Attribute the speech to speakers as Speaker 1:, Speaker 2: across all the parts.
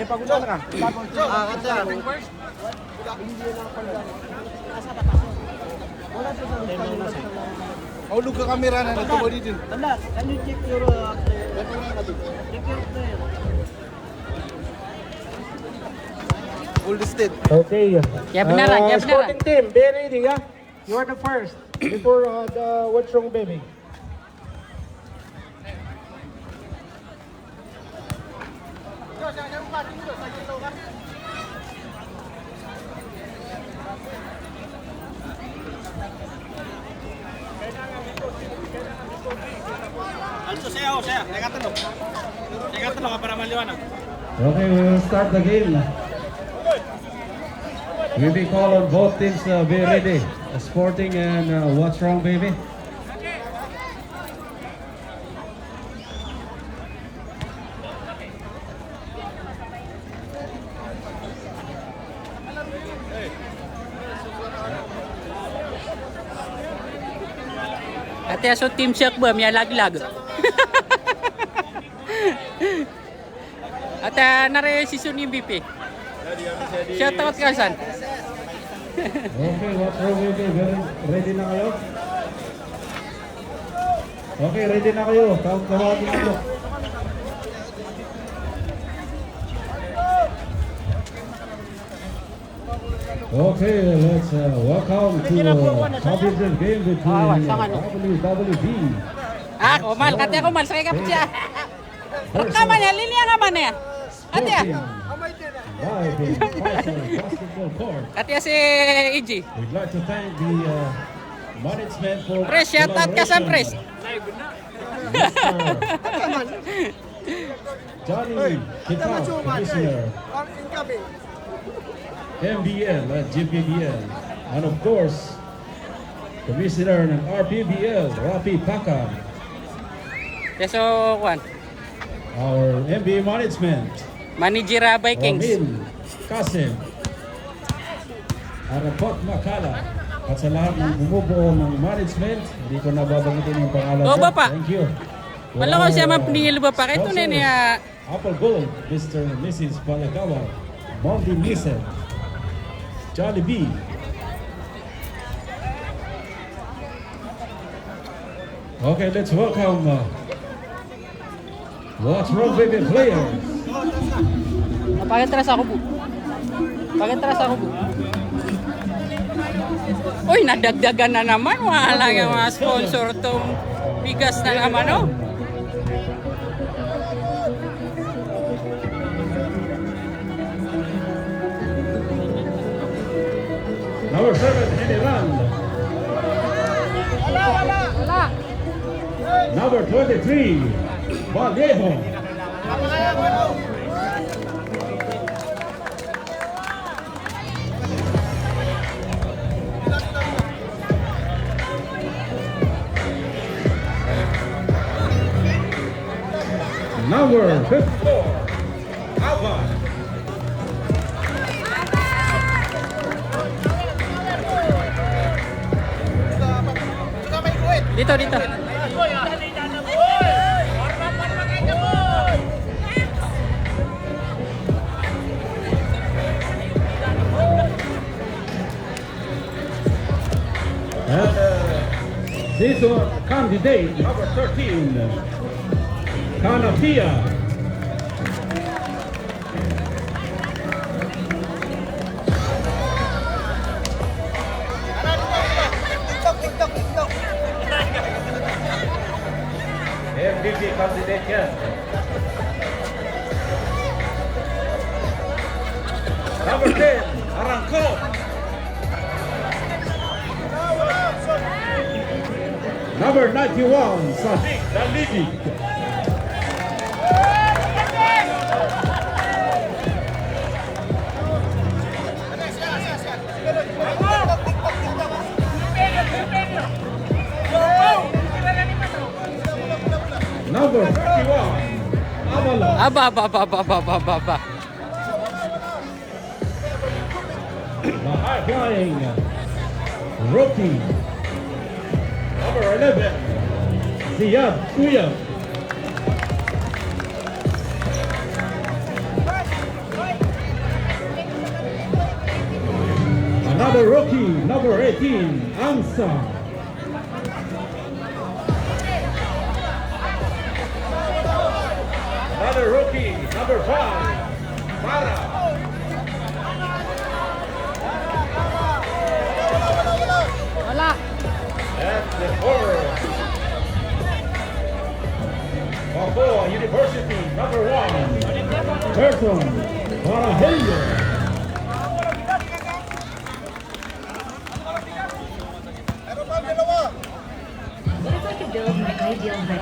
Speaker 1: May pagulan ka.
Speaker 2: Maulog ka kamera na nagtubo dito.
Speaker 1: Tanda, can you check your player? Check your player.
Speaker 2: Full listed.
Speaker 3: Okay.
Speaker 4: Kaya benaran, kaya benaran.
Speaker 3: Sporting team, be ready, yeah? You are the first before the What's Wrong Baby.
Speaker 5: Okay, we will start the game. We'll be called on both teams. Be ready. Sporting and What's Wrong Baby?
Speaker 4: Ate aso team siyak ba, may laglag. At nare season MVP. Shout out ka san.
Speaker 5: Okay, What's Wrong Baby? Ready na kayo? Okay, ready na kayo. Tawagin na. Okay, let's welcome to competitive game between WWB.
Speaker 4: Ah, Omal, kate ako mal sakay ka siya. Rekaman ya, linya ka man ya. Ate ya.
Speaker 5: Live in Faisal Basketball Court.
Speaker 4: Ate si Iji.
Speaker 5: We'd like to thank the management for
Speaker 4: Pres, shout out ka sa pres.
Speaker 5: Johnny Kitao, Commissioner, MBL at GPBL, and of course, Commissioner ng RPBL, Rafi Pakam,
Speaker 4: So, kwan.
Speaker 5: our NBA management,
Speaker 4: Manager Vikings.
Speaker 5: Ramil Kasim, Arapot Makala, at sa lahat ng bumubuo ng management, hindi ko nababanggitin yung pangalan.
Speaker 4: Oh,
Speaker 5: sir.
Speaker 4: Bapa.
Speaker 5: Thank you.
Speaker 4: Wala ko siya mapnil ba pa ito na niya.
Speaker 5: Apple Gold, Mr. and Mrs. Palagawa, Monty Nissen, Jollibee, okay, let's welcome What's Wrong Baby players.
Speaker 4: Pakitras ako bu. Pakitras ako bu. Uy, nadagdagan na naman. Wala yung mga sponsor tong bigas na naman, oh.
Speaker 5: Number 7, Henry Rand.
Speaker 4: Wala.
Speaker 5: Number 23, Vallejo. Number 54, Alva.
Speaker 4: Dito, dito.
Speaker 5: And this one, candidate number 13, Canapia. MVP candidate yan. Number 10, Arangco. Number 91, Sadiq Dalidi. Number 31, Avala.
Speaker 4: Aba.
Speaker 5: The high flying rookie. Number 11, Ziyad Kuya. Another rookie, number 18, Ansang. Another rookie, number 5, Mara.
Speaker 4: Wala.
Speaker 5: And the forward, Balboa University, number 1, Person Marahelio.
Speaker 6: What if I could build my ideal home?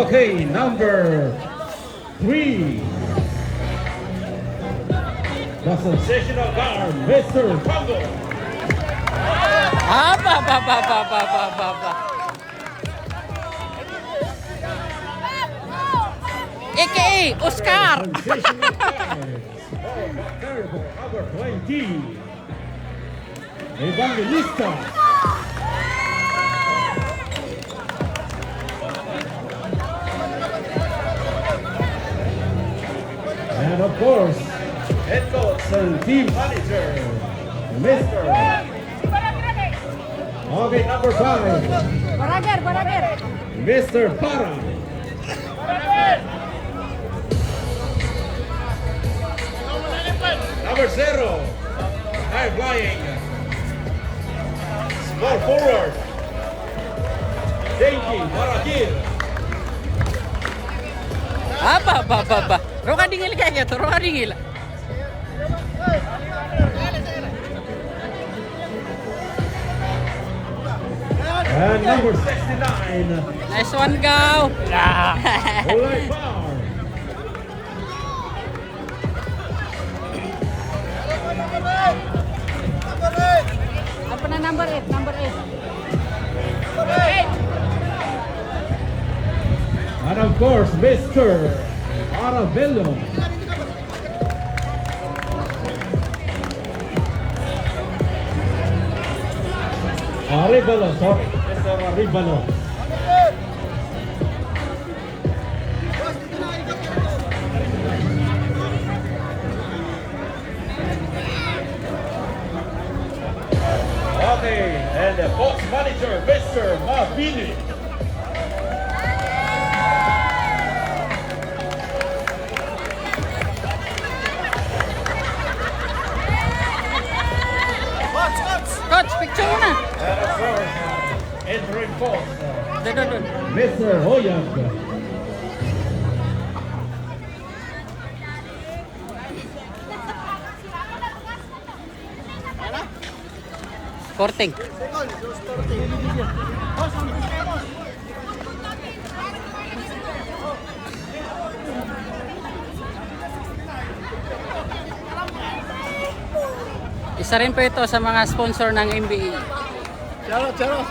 Speaker 5: Okay, number 3. The sensational guard, Mr. Congo.
Speaker 4: Aba. AKA Oscar.
Speaker 5: Sensational guard. Terrible, number 20. Evangelista. And of course, head coach and team manager, Mr. Okay, number 5, Mr. Para. Number 0, high flying, small forward, Denki Marakir.
Speaker 4: Aba. Roka dingil kaya to, roka dingil.
Speaker 5: And number 69,
Speaker 4: Nice one, go.
Speaker 5: Ulay Bar.
Speaker 4: Apa na number 8? Number 8.
Speaker 5: And of course, Mr. Arabello. Arevalo, sorry. Mr. Arevalo. Okay, and the box manager, Mr. Mabini.
Speaker 4: Coach, picture mo na.
Speaker 5: And of course, entering box,
Speaker 4: Doon.
Speaker 5: Mr. Hoyag.
Speaker 4: Korting. Isa rin po ito sa mga sponsor ng NBA.
Speaker 2: Charo.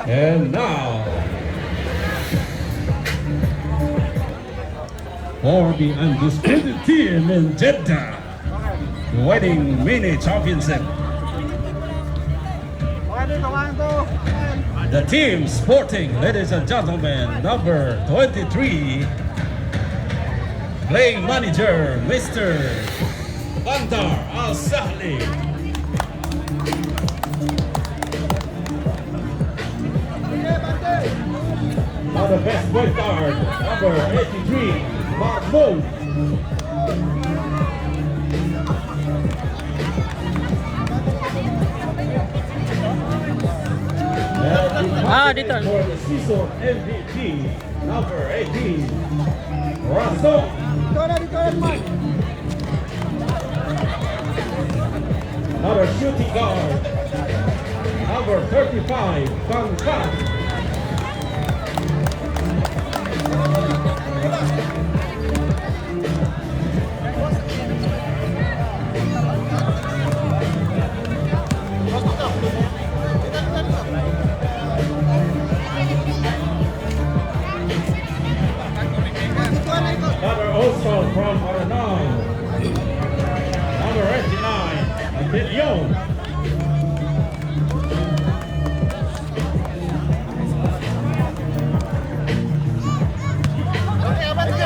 Speaker 5: And now, for the undisputed team in Jeddah, winning mini championship, the team sporting, ladies and gentlemen, number 23, playing manager, Mr. Bandar Al-Sahli. Now the best point guard, number 83, Mahmoud.
Speaker 4: Dito.
Speaker 5: For the season MVP, number 18, Rasul. Another shooting guard, number 35, Kang Kang. Another also from Aranal, De Leon.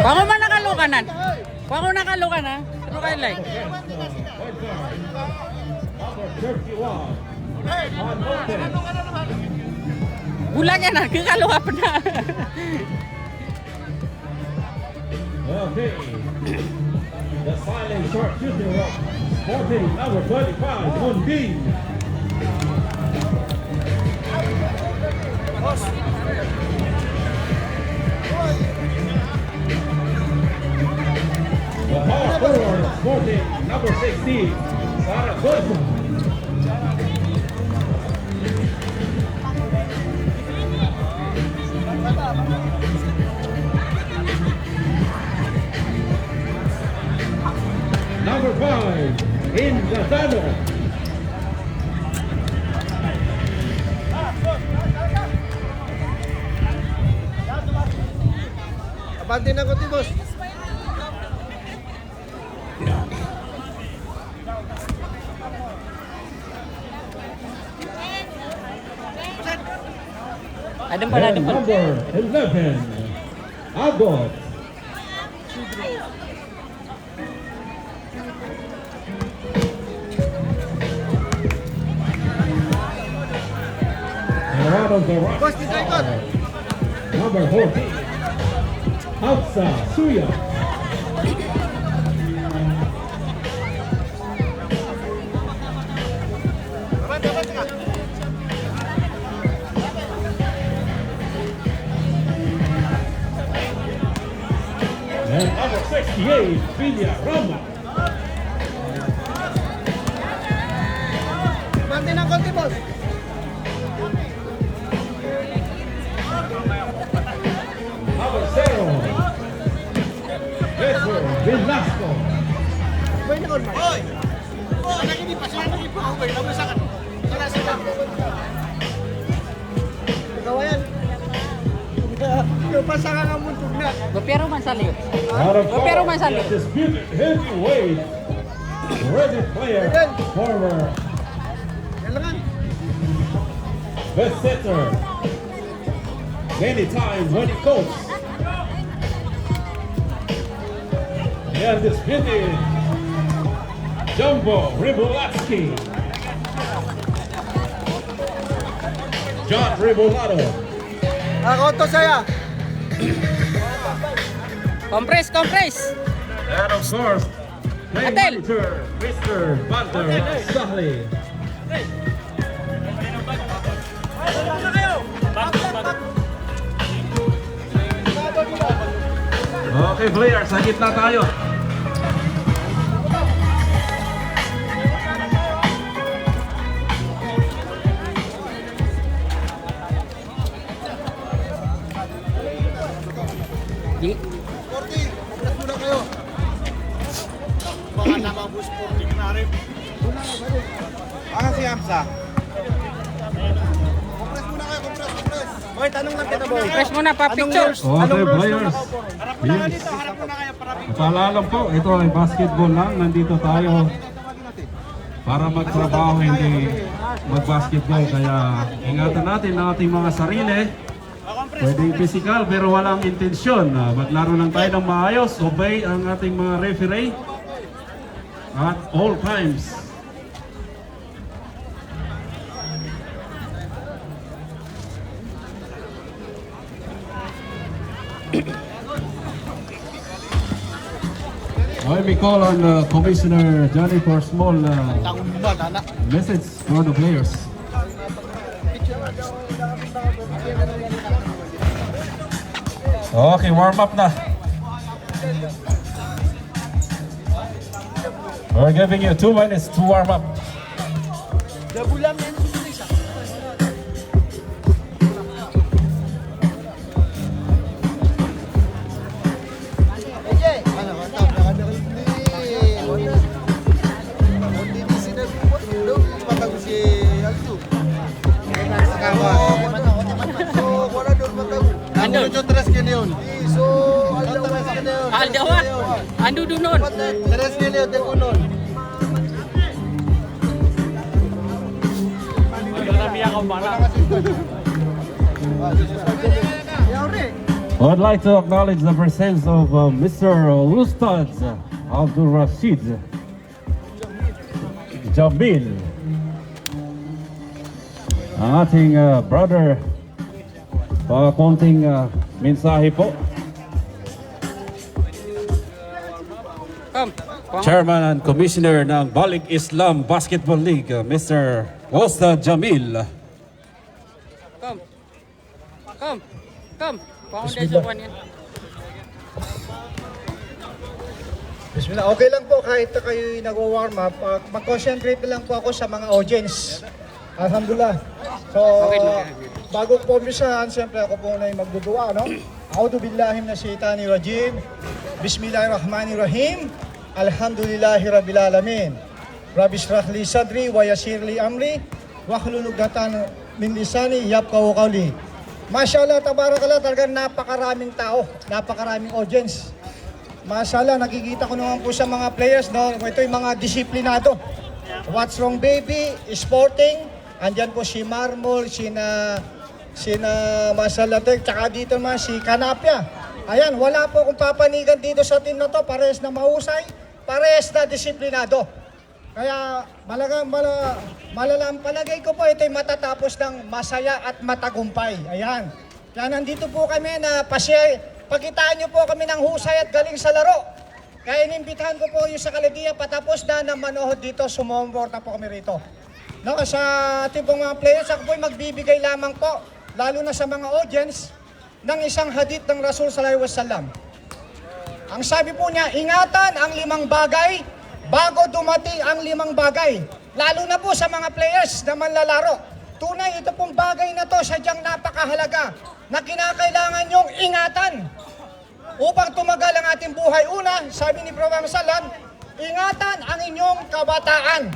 Speaker 4: Pango man nakalukanan. Pango nakalukanan. Pero kayo like.
Speaker 5: Point guard. Number 31. On offense.
Speaker 4: Bulan yan na. Kakaluka pa na.
Speaker 5: Okay. The silent short shooting rock. Sporting number 25. Mundin. The power forward sporting number 16. Zaragoza. Number 5, in Gatano.
Speaker 1: Abante na ko, boss.
Speaker 4: Adem pa na,
Speaker 5: And
Speaker 4: adem pa.
Speaker 5: number 11, Agot. And out of the rock
Speaker 1: Boss, dito ikot.
Speaker 5: number 14, Hafsa Suya.
Speaker 1: Abante, abante ka.
Speaker 5: And number 68, Villa Rama.
Speaker 1: Abante ng konti, boss.
Speaker 5: Number 0, Pedro Velasco.
Speaker 1: Boy na kon, Mark. Hoy! Oh, nakini pa siya. Nakini pa. Boy, namusakan. Sila sila. Ikaw yan. Yung pasangan ang muntog na.
Speaker 4: Gopero man sa liyo.
Speaker 5: Out of
Speaker 4: Pero man sali.
Speaker 5: disputed heavyweight, ready player, former
Speaker 1: Yan lang.
Speaker 5: best setter, many times winning coach. The undisputed Jumbo Ribolatsky, John Ribolado.
Speaker 1: Ako to saya.
Speaker 4: Compress, compress.
Speaker 5: And of course, playing
Speaker 4: Adel.
Speaker 5: monitor, Mr. Banter Sahli. Okay, players, sa gitna tayo.
Speaker 4: Di.
Speaker 1: 40. Ulat muna kayo. Baka naman bus 40 na rin. Si Hamza. Compress muna kayo, compress. Boy, tanong lang kita, boy.
Speaker 4: Compress muna pa picture.
Speaker 5: Okay, players.
Speaker 1: Harap muna kayo dito, harap muna kayo para
Speaker 5: Paalala po, ito ay basketball lang. Nandito tayo para magtrabaho, hindi mag-basketball. Kaya ingatan natin ang ating mga sarili. Pwedeng physical pero walang intensyon. Maglaro lang tayo ng maayos. Obey ang ating mga referee at all times. Let me call on Commissioner Johnny for a small message for the players. Okay, warm up na. We're giving you 2 minutes to warm up.
Speaker 1: Dabulam yan.
Speaker 4: Aldawa. Ando dunon.
Speaker 1: Teres nila yung unon.
Speaker 5: I would like to acknowledge the presence of Mr. Ustad Abdul Rashid Jamil, ang ating brother. Baka konting mensahe po. Chairman and Commissioner ng Balik Islam Basketball League, Mr. Ustad Jamil.
Speaker 4: Come. Foundation 1 yan.
Speaker 1: Bismillah, okay lang po kahit na kayo nag-warm up. Mag-concentrate na lang po ako sa mga audience. Alhamdulillah. So, bago po umpisahan, siyempre ako po na yung magdudua, no? A'udhu billahi minash shaitani rajim. Bismillahirrahmanirrahim. Alhamdulillahi rabbil alamin. Rabbi shrah li sadri wa yassir li amri wa hlul 'uqdatam min lisani yafqahu qawli. Mashallah, tabarakallah, talagang napakaraming tao, napakaraming audience. Mashallah, nakikita ko naman po sa mga players, no? Ito yung mga disiplinado. What's wrong baby, sporting, andyan po si Marmol, sina Mashallah, tsaka dito naman si Kanapya. Ayan, wala po akong papanigan dito sa team na to, parehas na mahusay, parehas na disiplinado. Kaya malalang palagay ko po ito'y matatapos ng masaya at matagumpay. Ayan. Kaya nandito po kami na pakitaan nyo po kami ng husay at galing sa laro. Kaya inimbitahan ko po yung sa Kaladia patapos na manood dito, sumomporta po kami rito. No, sa ating pong mga players, ako po'y magbibigay lamang po, lalo na sa mga audience, ng isang hadith ng Rasul sallallahu alaihi wasallam. Ang sabi po niya, ingatan ang 5 bagay bago dumating ang 5 bagay. Lalo na po sa mga players na manlalaro. Tunay, ito pong bagay na to sadyang napakahalaga na kinakailangan nyong ingatan upang tumagal ang ating buhay. Una, sabi ni Prophet Sallam, ingatan ang inyong kabataan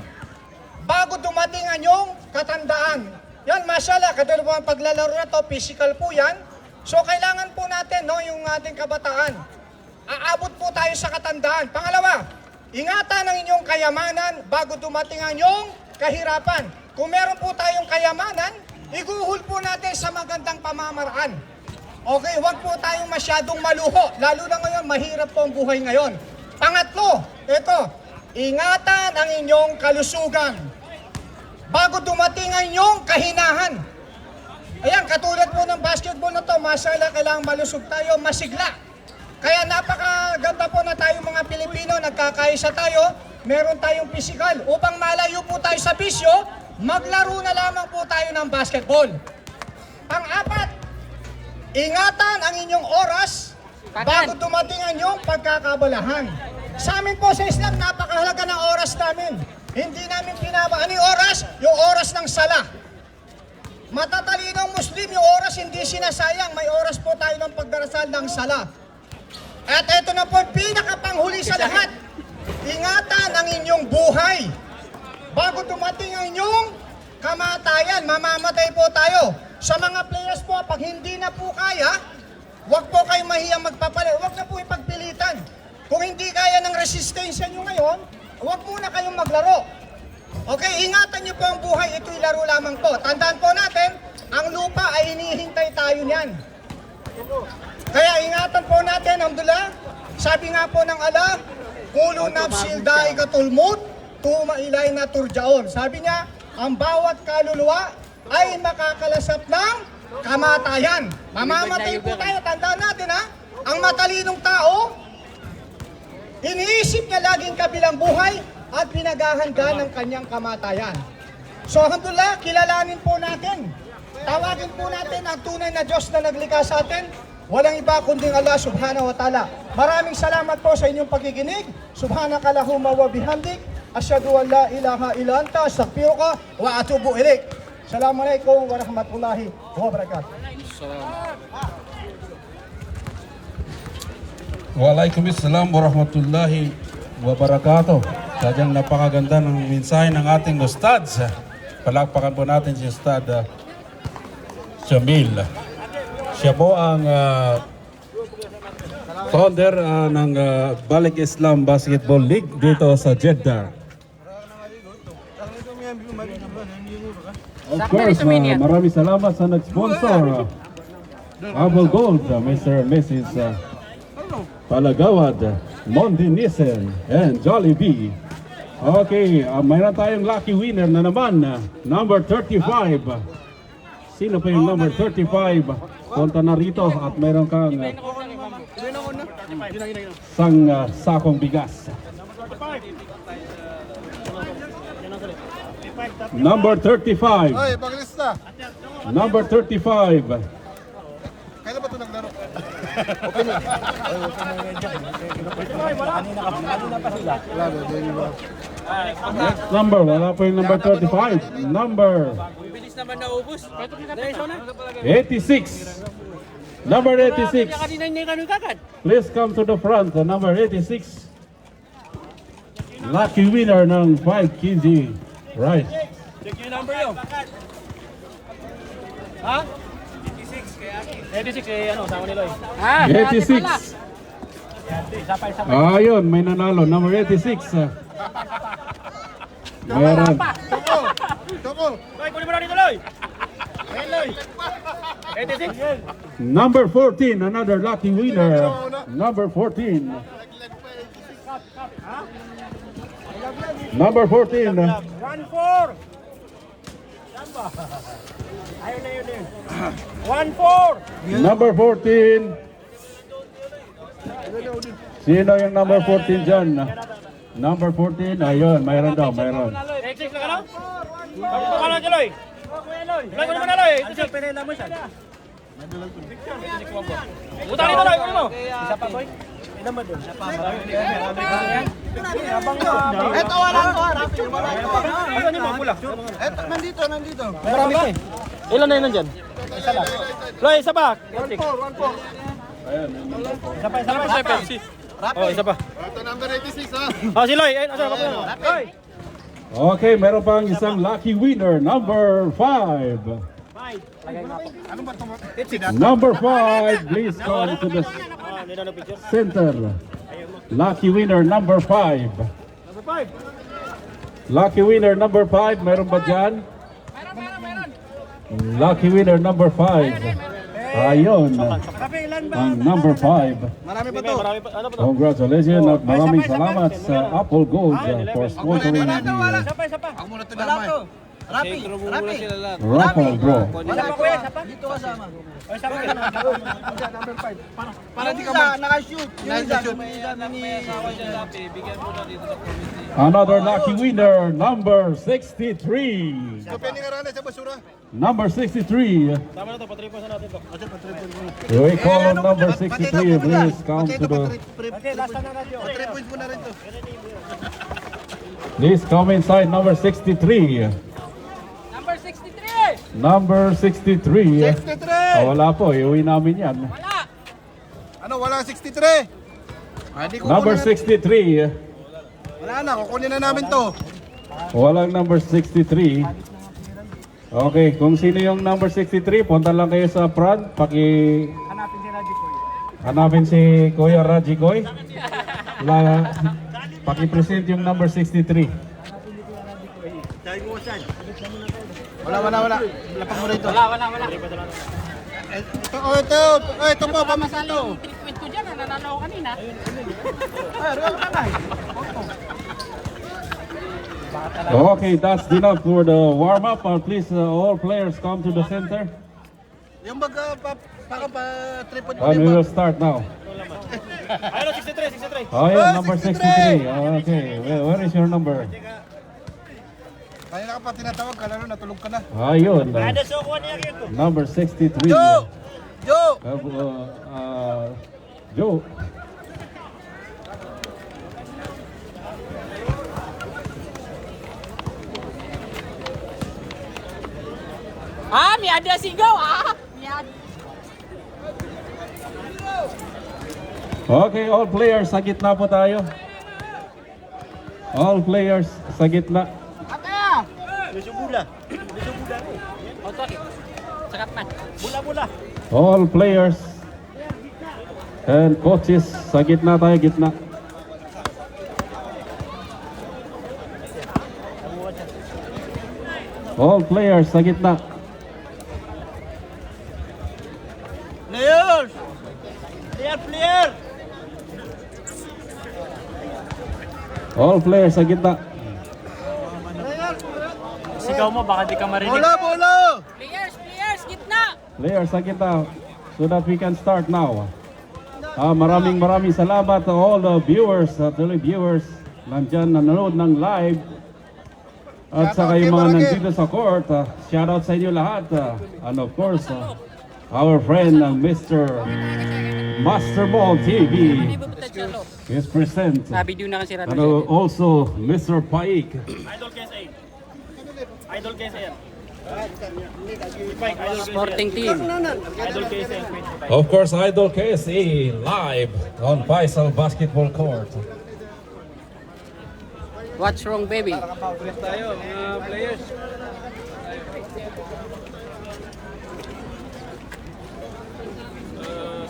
Speaker 1: bago dumating ang inyong katandaan. Yan, mashallah, katulad po ang paglalaro na to, physical po yan. So, kailangan po natin, no, yung ating kabataan. Aabot po tayo sa katandaan. Pangalawa, ingatan ang inyong kayamanan bago dumating ang inyong kahirapan. Kung meron po tayong kayamanan, iguhol po natin sa magandang pamamaraan. Okay, huwag po tayong masyadong maluho. Lalo na ngayon, mahirap po ang buhay ngayon. Pangatlo, ito, ingatan ang inyong kalusugan bago dumating ang inyong kahinahan. Ayan, katulad po ng basketball na to, masala, kailangan malusog tayo, masigla. Kaya napakaganda po na tayo mga Pilipino, nagkakaisa tayo, meron tayong physical. Upang malayo po tayo sa bisyo, maglaro na lamang po tayo ng basketball. Pang-apat, ingatan ang inyong oras bago dumating ang inyong pagkakabalahan. Sa amin po sa Islam, napakahalaga ng oras namin. Hindi namin ano yung oras? Yung oras ng sala. Matatalinong Muslim, yung oras hindi sinasayang. May oras po tayo ng pagdarasal ng sala. At ito na po, pinakapanghuli sa lahat. Ingatan ang inyong buhay. Bago dumating ang inyong kamatayan, mamamatay po tayo. Sa mga players po, pag hindi na po kaya, huwag po kayong mahiyang magpapalit. Huwag na po ipagpilitan. Kung hindi kaya ng resistensya nyo ngayon, huwag muna kayong maglaro. Okay, ingatan nyo po ang buhay. Ito'y laro lamang po. Tandaan po natin, ang lupa ay hinihintay tayo niyan. Kaya ingatan po natin, alhamdulillah, sabi nga po ng Allah, Kulun nafsil da'iqatul maut, tuma ilay na turjaon. Sabi niya, ang bawat kaluluwa ay makakalasap ng kamatayan. Mamamatay po tayo, tandaan natin ha. Ang matalinong tao, iniisip niya laging kabilang buhay at pinagahanda ng kanyang kamatayan. So alhamdulillah, kilalanin po natin. Tawagin po natin ang tunay na Diyos na naglikha sa atin. Walang iba kundi Allah subhanahu wa ta'ala. Maraming salamat po sa inyong pakikinig. Subhanakallahumma wa bihamdik. Asyhadu an la ilaha illa anta astaghfiruka wa atubu ilaik. Assalamualaikum warahmatullahi wabarakatuh.
Speaker 5: Waalaikumsalam warahmatullahi wabarakatuh. Sadyang napakaganda ng mensahe ng ating Ustads. Palakpakan po natin si Ustad Jamil. Siya po ang founder ng Balik Islam Basketball League dito sa Jeddah. Of
Speaker 4: Sakto
Speaker 5: course,
Speaker 4: dito, Minya.
Speaker 5: maraming salamat sa nag-sponsor. Apple Gold, Mr. and Mrs. Palagawad, Mondi Nissen, and Jollibee. Okay, mayroon tayong lucky winner na naman, number 35. Sino pa yung number 35? Punta na rito at mayroon kang isang sakong bigas. Number 35.
Speaker 2: Ay, paglista.
Speaker 5: Number 35.
Speaker 2: Kailan ba ito naglaro?
Speaker 5: Next number, wala pa yung number 35. Number 86. Number 86. Please come to the front. Number 86. Lucky winner ng 5 kg rice.
Speaker 3: Check yung number yun. Ha? 86 eh, ano, sama nila eh.
Speaker 4: Ah,
Speaker 5: 86. Ayun, may nanalo. Number 86. Meron.
Speaker 2: Tokol!
Speaker 3: Loy, kunin mo na dito, Loy! Ayun, Loy! 86?
Speaker 5: Number 14, another lucky winner. Number 14. Number 14.
Speaker 3: 1-4! Ayun na yun eh. 1-4!
Speaker 5: Number 14. Sino yung number 14 dyan? Number 14, ayun, mayroon daw, mayroon.
Speaker 3: 86 na ka lang? Pagpupo ka lang dyan, Loy! Loy, kunin mo na, Loy! 86! Pinila mo siya. Buta dito, Loy! Kunin mo! Isa pa, Boy? Ilan ba doon? Isa pa.
Speaker 2: Eto, wala ko.
Speaker 3: Ano ni mga pula?
Speaker 2: Eto, nandito.
Speaker 3: Marami pa eh. Ilan na yun nandyan? Isa lang. Loy, isa pa. 1-4. Isa pa, isa pa. Oh, isa pa.
Speaker 2: Ito, number 86, ha?
Speaker 3: Oh, si Loy. Ayun, asa ka pa. Loy!
Speaker 5: Okay, meron pang isang lucky winner, number 5.
Speaker 2: Ano ba ito?
Speaker 5: Number 5, please come to the center. Lucky winner, number 5.
Speaker 3: Number 5.
Speaker 5: Lucky winner, number 5, meron ba dyan? Lucky winner, number 5. Ayun, ang number 5.
Speaker 2: Marami pa to.
Speaker 3: Marami pa. Ano pa to?
Speaker 5: Congratulations at maraming salamat sa Apple Gold for sponsoring the
Speaker 3: Isa pa, isa pa.
Speaker 2: Ako muna ito damay. Rapi.
Speaker 5: raffle draw.
Speaker 3: Isa pa, kuya. Isa pa.
Speaker 2: Dito kasama.
Speaker 3: Oh, isa pa.
Speaker 2: Number 5. Para di ka naka-shoot. Naka-shoot.
Speaker 5: Another lucky winner, number 63.
Speaker 2: So, pwede nga rana sa basura.
Speaker 5: Number 63.
Speaker 3: Tama na to, patripo sa natin to.
Speaker 5: We call on number 63. Please come to the.
Speaker 3: Okay, last time na natin.
Speaker 2: 3 points mo na rin to.
Speaker 5: Please come inside number 63.
Speaker 4: Number 63!
Speaker 5: Number 63.
Speaker 2: 63!
Speaker 5: Wala po, iuwi namin yan.
Speaker 4: Wala!
Speaker 2: Ano, wala 63? Ah, di ko
Speaker 5: Number
Speaker 2: kukunin
Speaker 5: 63.
Speaker 2: Wala na, kukunin na namin to.
Speaker 5: Walang number 63. Okay, kung sino yung number 63, punta lang kayo sa front. Hanapin si Kuya Raji Koy. Paki-present yung number 63.
Speaker 2: Wala. Lapang mo rito.
Speaker 4: Wala.
Speaker 2: Ito po, pamasalo.
Speaker 4: Yung treatment ko dyan, nanalo ako kanina.
Speaker 5: Okay, that's enough for the warm-up. Please, all players come to the center.
Speaker 2: Yung pa 3 points
Speaker 5: And we will start now.
Speaker 3: Ayun, 63.
Speaker 5: Oh yeah, number 63. Okay, where is your number?
Speaker 2: Kanina ka pa tinatawag, kalaro natulog ka na.
Speaker 5: Ayun.
Speaker 3: So, kuha niya yun to.
Speaker 5: Number 63.
Speaker 2: Joe!
Speaker 5: Joe.
Speaker 4: Ah, may ada sigaw ah! May ada.
Speaker 5: Okay, all players, sa gitna po tayo. All players, sa gitna.
Speaker 3: Bula.
Speaker 4: Otoki. Sakat man.
Speaker 3: Bula.
Speaker 5: All players and coaches, sa gitna tayo, gitna. All players sa gitna.
Speaker 3: Players! Player!
Speaker 5: All players sa gitna.
Speaker 3: Sigaw mo, baka di ka marinig.
Speaker 2: Bola!
Speaker 4: Players, gitna!
Speaker 5: Players sa gitna. So that we can start now. Maraming salamat to all the viewers, televiewers, nandyan nanonood ng live. At saka yung mga nandito sa court, shout out sa inyo lahat. And of course, our friend Mr. Master Ball TV is present.
Speaker 4: Video na kasi
Speaker 5: And also Mr. Paik.
Speaker 3: Idol KSA. Idol KSA yan.
Speaker 4: Sporting team.
Speaker 3: Idol KSA.
Speaker 5: Of course, Idol KSA live on Faisal Basketball Court.
Speaker 4: What's wrong, baby?
Speaker 3: Tayo, mga players.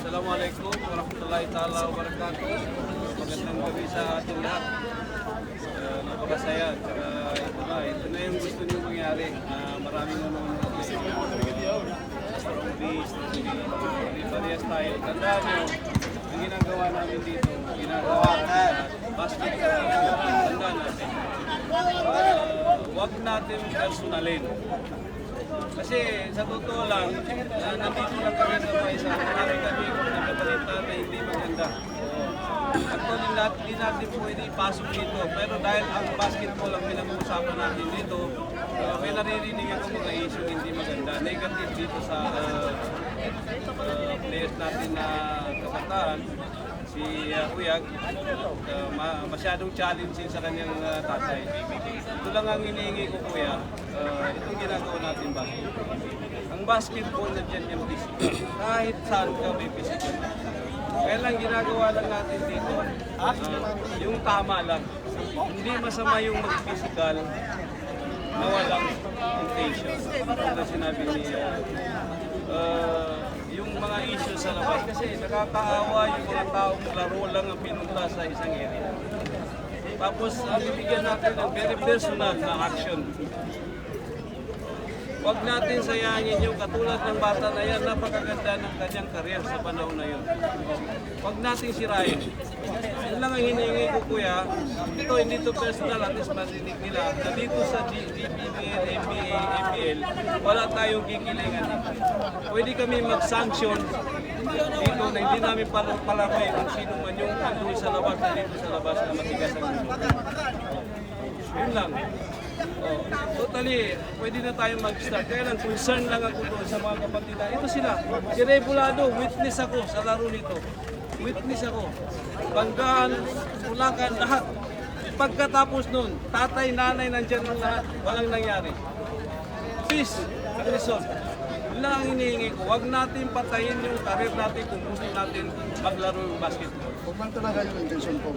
Speaker 3: Assalamualaikum warahmatullahi ta'ala wabarakatuh. Magandang gabi sa ating lahat. Napakasaya. Ito na yung gusto niyo mangyari. Maraming nanonood. Strong beast, parehas tayo. Tandaan nyo, ang ginagawa namin dito, ginagawa natin basketball. Tandaan natin. Huwag natin personalin. Kasi sa totoo lang, nandito lang kami sa paisa. Marami kami nagkabalita na hindi maganda. Actually, hindi natin pwede ipasok dito. Pero dahil ang basketball ang pinag-uusapan natin dito, may naririnig ako mga issue hindi maganda. Negative dito sa players natin na kabataan. Si Kuyag, masyadong challenging sa kanyang tatay. Ito lang ang hinihingi ko, Kuya. Itong ginagawa natin basketball. Ang basketball na dyan yung physical. Kahit saan ka may physical. Kaya lang ginagawa lang natin dito, yung tama lang. Hindi masama yung mag-physical na walang intention. Ano sinabi niya? Yung mga issues sa labas kasi nakakaawa yung mga taong laro lang ang pinunta sa isang area. Tapos bibigyan natin ng very personal na action. Huwag natin sayangin yung katulad ng bata na yan, napakaganda ng kanyang karyer sa panahon na yun. Huwag natin sirain. Yun lang ang hinihingi ko, Kuya. Ito, hindi to personal, at least marinig nila. Na dito sa GBL, NBA, MPL, wala tayong kikilingan dito. Pwede kami mag-sanction dito na hindi namin palaroy kung sino man yung andun sa labas na dito sa labas na matigas ang ulo. Yun lang. Totally, pwede na tayo mag-start. Kaya lang, concern lang ako doon sa mga kapatid. Ito sila, si Rebulado, witness ako sa laro nito. Witness ako. Banggaan, Bulacan, lahat. Pagkatapos nun, tatay, nanay, nandyan ng lahat. Walang nangyari. Peace, Quezon. Yun lang ang hinihingi ko. Huwag natin patayin yung karir natin kung gusto natin maglaro yung basketball.
Speaker 2: Huwag man talaga yung intention ko.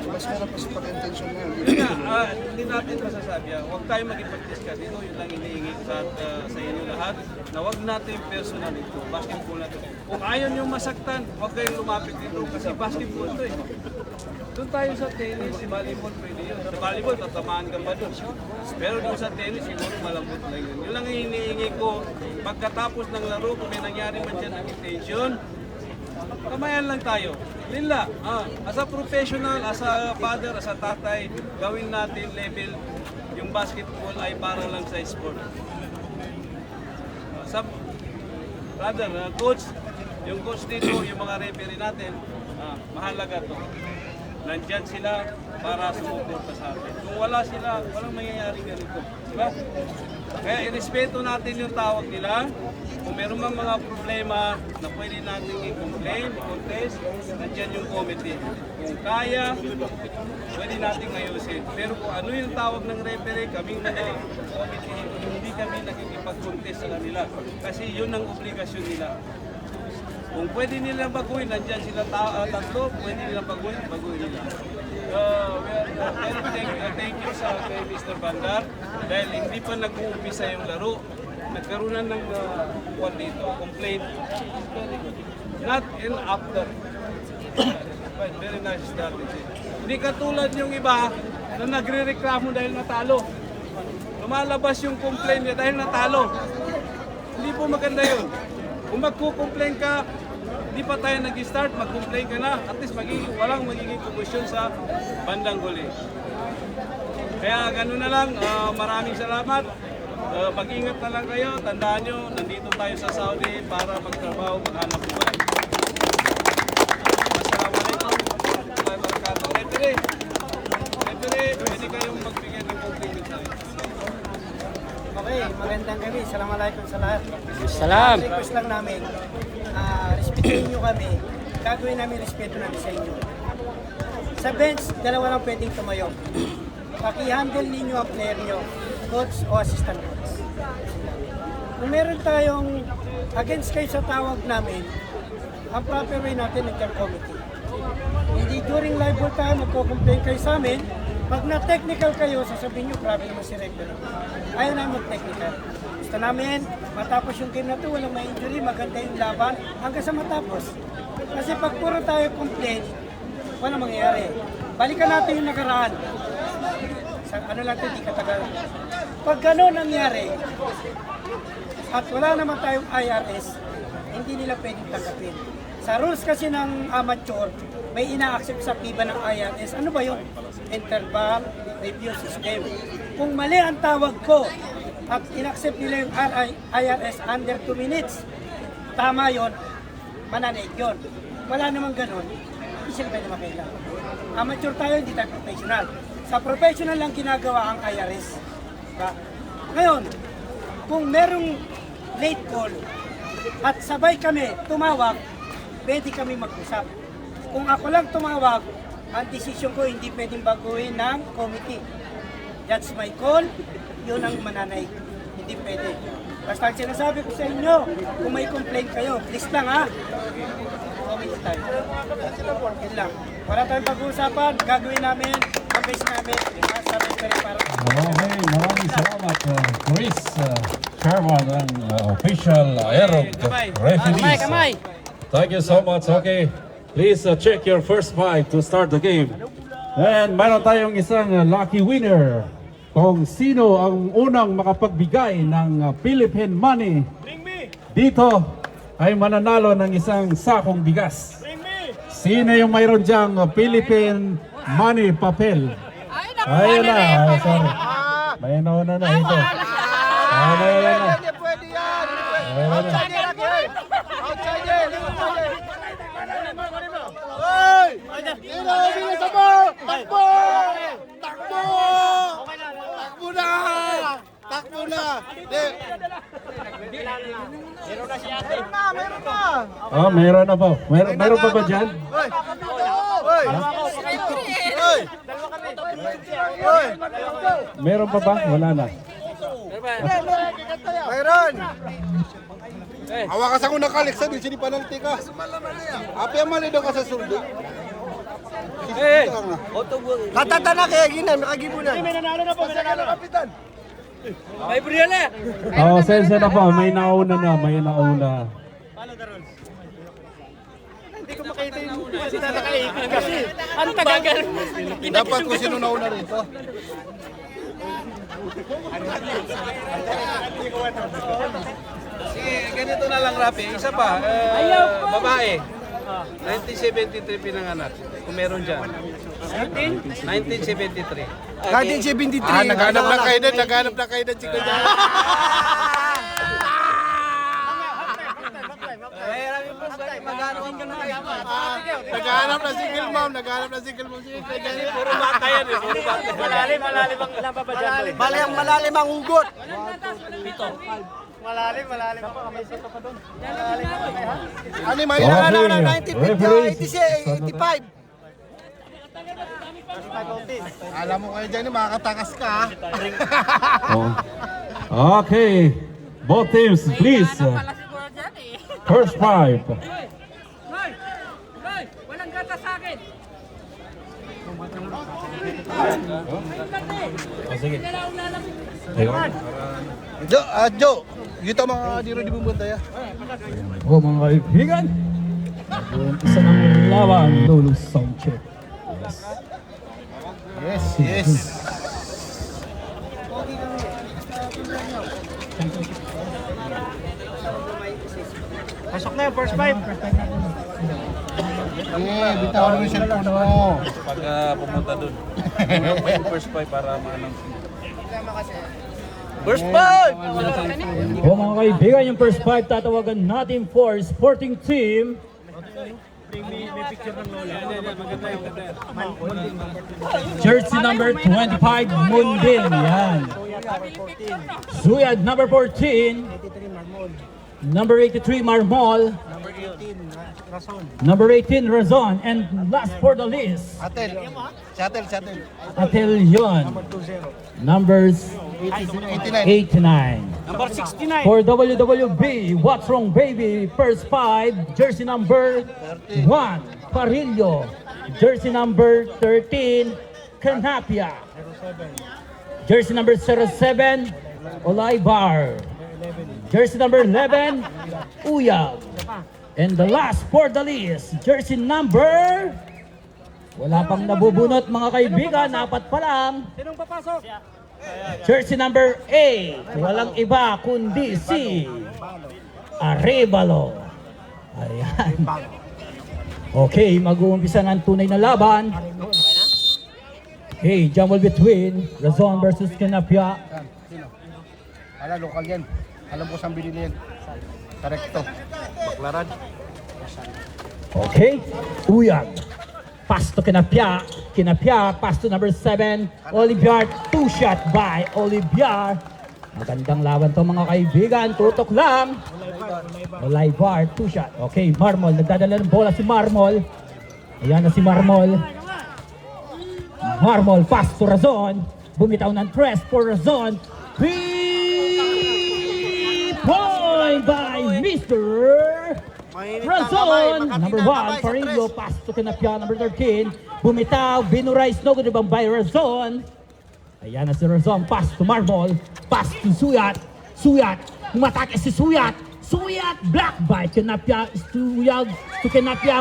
Speaker 2: Mas meron pa sa pag-intention na yun.
Speaker 3: Yun nga, hindi natin masasabi. Huwag tayo magipag-discuss dito. Yun lang hinihingi ko sa inyo lahat na huwag natin personal ito. Basketball na ito. Kung ayaw nyo masaktan, huwag kayong lumapit dito kasi basketball ito eh. Doon tayo sa tennis, si volleyball pwede yun. Sa volleyball, tatamaan ka pa doon. Pero doon sa tennis, siguro malambot lang yun. Yun lang hinihingi ko. Pagkatapos ng laro, kung may nangyari man dyan ng intention, kamayan lang tayo. Lila, as a professional, as a father, as a tatay, gawin natin level yung basketball ay para lang sa sport. Brother, coach, yung coach dito, yung mga referee natin, mahalaga to. Nandyan sila para sumuporta sa atin. Kung wala sila, walang mangyayari ganito. Diba? Kaya irespeto natin yung tawag nila. Kung meron mang mga problema na pwede natin i-complain, i-contest, nandyan yung committee. Kung kaya, pwede natin ayusin. Pero kung ano yung tawag ng referee, kaming mga committee, hindi kami nakikipag-contest sa kanila. Kasi yun ang obligasyon nila. Kung pwede nilang baguhin, nandyan sila tatlo, pwede nilang baguhin nila. Thank you sa kay Mr. Bandar dahil hindi pa nag-uumpisa yung laro. Nagkaroon na ng complaint. Not in after. But very nice strategy. Hindi katulad yung iba na nagre-reklamo dahil natalo. lumalabas yung complaint niya dahil natalo. Hindi po maganda yun. Kung magko-complain ka, hindi pa tayo nag-start, mag-complain ka na, at least walang magiging komisyon sa bandang huli. Kaya gano'n na lang, maraming salamat. Mag-ingat na lang kayo, tandaan nyo, nandito tayo sa Saudi para magtrabaho, maghanap buhay. Assalamualaikum warahmatullahi wabarakatuh. Referee, pwede kayong magbigay ng compliment na rin.
Speaker 2: Okay, magandang gabi. Assalamualaikum sa lahat.
Speaker 4: Salam.
Speaker 2: Request lang namin, respetuhin nyo kami. Gagawin namin respeto namin sa inyo. Sa bench, dalawa lang pwedeng tumayo. Paki-handle ninyo ang player nyo, coach o assistant coach. Kung meron tayong against kayo sa tawag namin, ang proper way natin nag-committee. Hindi during live ball tayo magko-complain kayo sa amin. Pag na-technical kayo, sasabihin nyo, grabe naman si Rector. Ayaw namin mag-technical. Gusto namin, matapos yung game na ito, walang may injury, maganda yung laban, hanggang sa matapos. Kasi pag puro tayo complain, walang mangyayari. Balikan natin yung nakaraan. Sa ano lang ito, di katagal. Pag gano'n nangyari, at wala naman tayong IRS, hindi nila pwedeng tanggapin. Sa rules kasi ng amateur, may ina-accept sa FIBA ng IRS. Ano ba yung interval review system? Kung mali ang tawag ko at in-accept nila yung IRS under 2 minutes, tama yon, mananaig yun. Wala namang ganun, hindi sila pwede makailangan. Amateur tayo, hindi tayo professional. Sa professional lang ginagawa ang IRS. Diba? Ngayon, kung merong late call at sabay kami tumawag, pwede kami mag-usap. Kung ako lang tumawag, ang desisyon ko hindi pwedeng baguhin ng committee. That's my call, yun ang mananaig. Hindi pwede. Basta ang sinasabi ko sa inyo, kung may complaint kayo, please lang ha. Committee tayo. Yun lang. Wala tayong pag-uusapan, gagawin namin, ang base namin, sa referee para.
Speaker 5: Okay, maraming salamat Chris, chairman ng official Aerog referees.
Speaker 4: Kamay.
Speaker 5: Thank you so much. Okay, please check your first five to start the game. And mayroon tayong isang lucky winner. Kung sino ang unang makapagbigay ng Philippine money dito ay mananalo ng isang sakong bigas. Sino yung mayroon dyang Philippine money papel? Ayun na, sorry. May nauna na ito. Ayun na.
Speaker 2: Pwede yan!
Speaker 5: Ayun na.
Speaker 2: Hoy! Bilis mo! Takbo! Takbo! Takbo na! Takbo na! Meron na si ate. Meron na!
Speaker 5: Oh, meron na po. Meron pa ba dyan?
Speaker 2: Hoy! Hoy! Hoy! Hoy!
Speaker 5: Meron pa ba? Wala na.
Speaker 2: Mayroon! Hawakas ako ng kaliksan, yung sinipanalti ka. Api ang mali daw ka sa suldo. Katata na kaya ginan, nakagibunan. May nanalo na po, may nanalo na kapitan.
Speaker 4: May Brian eh.
Speaker 5: Oh, sensya na po. May nauna na. May nauna.
Speaker 2: Hindi ko makita yung sila nakaikot kasi.
Speaker 4: Ang tagal.
Speaker 2: Dapat ko sino nauna rito.
Speaker 3: Sige, ganito na lang, Rafi. Isa pa, babae. 1973 pinanganak. Kung meron dyan. 1973.
Speaker 2: Garden 73. Naghanap na kayo din, naghanap na kayo din. Chika dyan. Naghanap na single mom, naghanap na single mom.
Speaker 3: Puro bata yan eh. Puro bata.
Speaker 2: Malalim ang lamba pa dyan. Malalim ang hugot. Malalim ako. May sito pa doon. Malalim ako kayo ha? Ano yung mga
Speaker 5: Okay,
Speaker 2: na
Speaker 5: referees.
Speaker 2: 1985? Alam mo kayo dyan, makakatakas ka ha?
Speaker 5: Oh. Okay. Both teams, please. First five.
Speaker 4: Walang gata sa akin.
Speaker 5: Oh, sige.
Speaker 2: Jo, kita mga diro di bumbun tayo.
Speaker 5: Oh, mga kaibigan. Isa ng laban. Lolo sound check.
Speaker 2: Yes. Okay kami.
Speaker 1: Pasok na yung first five.
Speaker 7: Bitawan mo yung cellphone mo.
Speaker 3: Pag pumunta doon. Ano pa yung first five para ma-announce. First five!
Speaker 8: O mga kaibigan, yung first five tatawagan natin for sporting team. Jersey number 25, Mundin. Yan. Suyad number 14. Number 83, Marmol. Number 18, Razon. And last for the list,
Speaker 7: Shuttle.
Speaker 8: Atel yon. Numbers 89.
Speaker 2: Number 69.
Speaker 8: For WWB, What's Wrong Baby, first five, jersey number 1, Parillo. Jersey number 13, Canapia. Jersey number 07, Olaibar. Jersey number 11, Uyag. And the last for the list, jersey number... Wala pang nabubunot mga kaibigan, apat pa lang.
Speaker 2: Sinong papasok?
Speaker 8: Jersey number 8, walang iba kundi si Arevalo. Ayan. Okay, mag-uumpisa ng tunay na laban. Okay, jumble between Razon versus Canapia.
Speaker 7: Ala, lokal yan. Alam ko saan binili yan. Tarekto. Baklaran.
Speaker 8: Okay, Uyag. Pass to Canapia. Canapia, pass to number 7, Olivier. Two shot by Olivier. Magandang laban to mga kaibigan. Tutok lang. Olivier, two shot. Okay, Marmol. Nagdadala ng bola si Marmol. Ayan na si Marmol. Marmol, pass to Razon. Bumitaw ng press for Razon. 3-point by Mr. Razon. Number 1, Parillo, pass to Canapia. Number 13, bumitaw, binurize, no good by Razon. Ayan na si Razon, pass to Marmol. Pass to Suyat. Suyat, umatake si Suyat. Suyat, block by Canapia. Suyag to Canapia.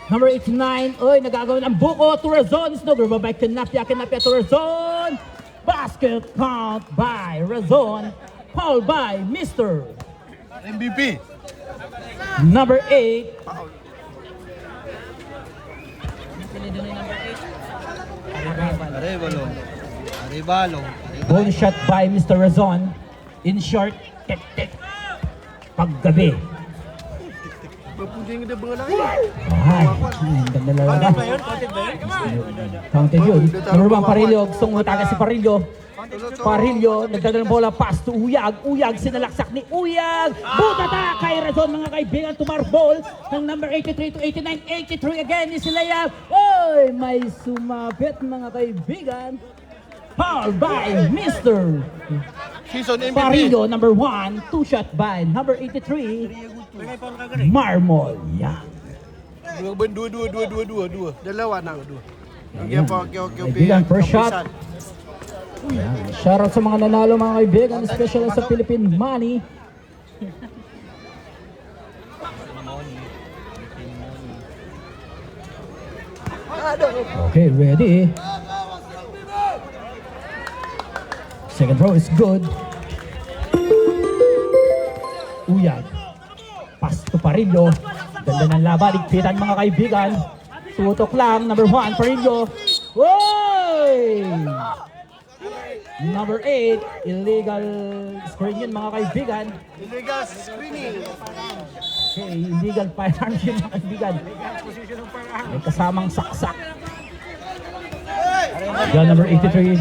Speaker 8: Number 89, oy, nagagawa ng buko to Razon. Snow good by Canapia. Canapia to Razon. Basket count by Razon. Foul by Mr.
Speaker 7: MVP.
Speaker 8: Number 8.
Speaker 7: Arevalo.
Speaker 8: Ball shot by Mr. Razon. In short, tek-tek. Paggabi. Ay, ganda na lang. Counted yun. Number 1, Parillo. Gustong mataga si Parillo. Parillo, nagdadala ng bola, pass to Uyag. Uyag, sinalaksak ni Uyag. Butata kay Razon, mga kaibigan, tumarbol ng number 83 to 89. 83 again ni Silayab. Oy, may sumabit mga kaibigan. Foul by Mr.
Speaker 7: Season MVP.
Speaker 8: Parillo, number 1. Two shot by number 83. Marmol. Yan.
Speaker 7: Dua. Dalawa na.
Speaker 8: Ayan. Kaibigan, first shot. Ayan. Shoutout sa mga nanalo mga kaibigan, especially sa Philippine Money. Okay, ready. Second throw is good. Uyag. Pass to Parillo. Ganda ng laban, ligpitan mga kaibigan. Tutok lang, number 1, Parillo. Woy! Number 8, illegal screen yun mga kaibigan.
Speaker 7: Illegal screening.
Speaker 8: Okay, illegal firearms yun mga kaibigan. May kasamang saksak. Yan, number 83.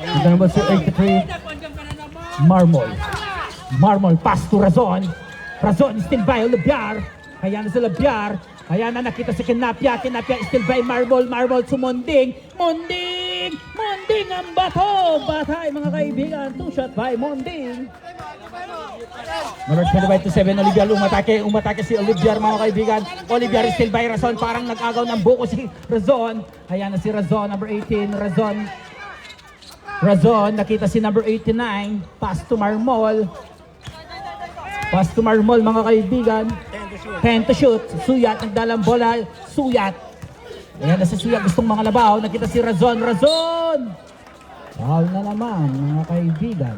Speaker 8: Ito number 83. Marmol. Marmol, pass to Razon. Razon still by Olivier. Kaya na si Olivier. Kaya na nakita si Canapia. Canapia still by Marmol. Marmol sumunding. Munding! Munding ang bato! Batay mga kaibigan. Two shot by Munding. Number 25 to 7, Olivier. Umatake si Olivier mga kaibigan. Olivier still by Razon. Parang nag-agaw ng buko si Razon. Kaya na si Razon. Number 18, Razon. Razon, nakita si number 89. Pass to Marmol. Pass to Marmol mga kaibigan. 10 to shoot. Suyat, nagdalang bola. Suyat. Ayan na si Suyat, gustong mga labaw. Nakita si Razon. Razon! Foul na naman mga kaibigan.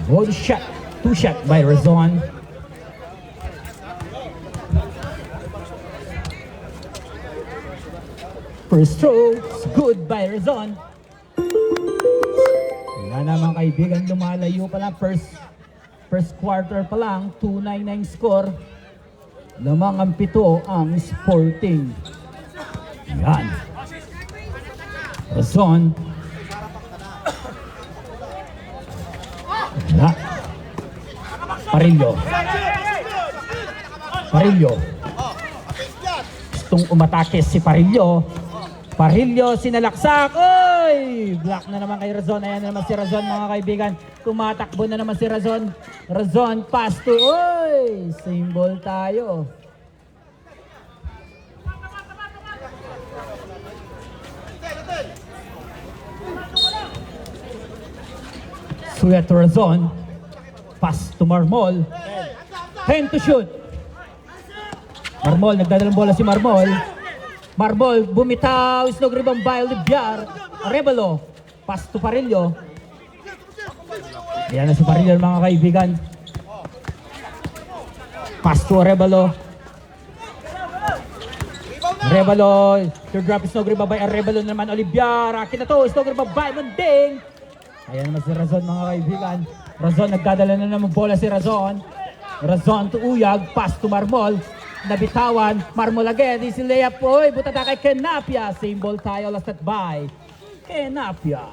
Speaker 8: Good shot. 2 shot by Razon. First throw, good by Razon. Wala naman kaibigan, lumalayo pa lang. First quarter pa lang, 2-9 score. Lamang ang 7 ang Sporting. Yan. Razon. Wala. Parillo. Gustong umatake si Parillo. Parillo sinalaksak. Oy! Block na naman kay Razon. Ayan na naman si Razon mga kaibigan. Tumatakbo na naman si Razon. Razon pass to. Oy! Same ball tayo. Suyat to Razon. Pass to Marmol. 10 to shoot. Marmol, nagdadalang bola si Marmol. Marmol, bumitaw. Snog rebound by Olivier. Arevalo. Pass to Parillo. Ayan na si Parillo mga kaibigan. Pass to Arevalo. Arevalo. Third drop is snog rebound by Arevalo naman. Olivier. Akin na to. Snog rebound by Munding. Ayan naman si Razon mga kaibigan. Razon, nagdadala na naman bola si Razon. Razon to Uyag, pass to Marmol. Nabitawan, Marmol again. Easy layup. Oy, butata kay Kenapia. Same ball tayo, last at by Kenapia.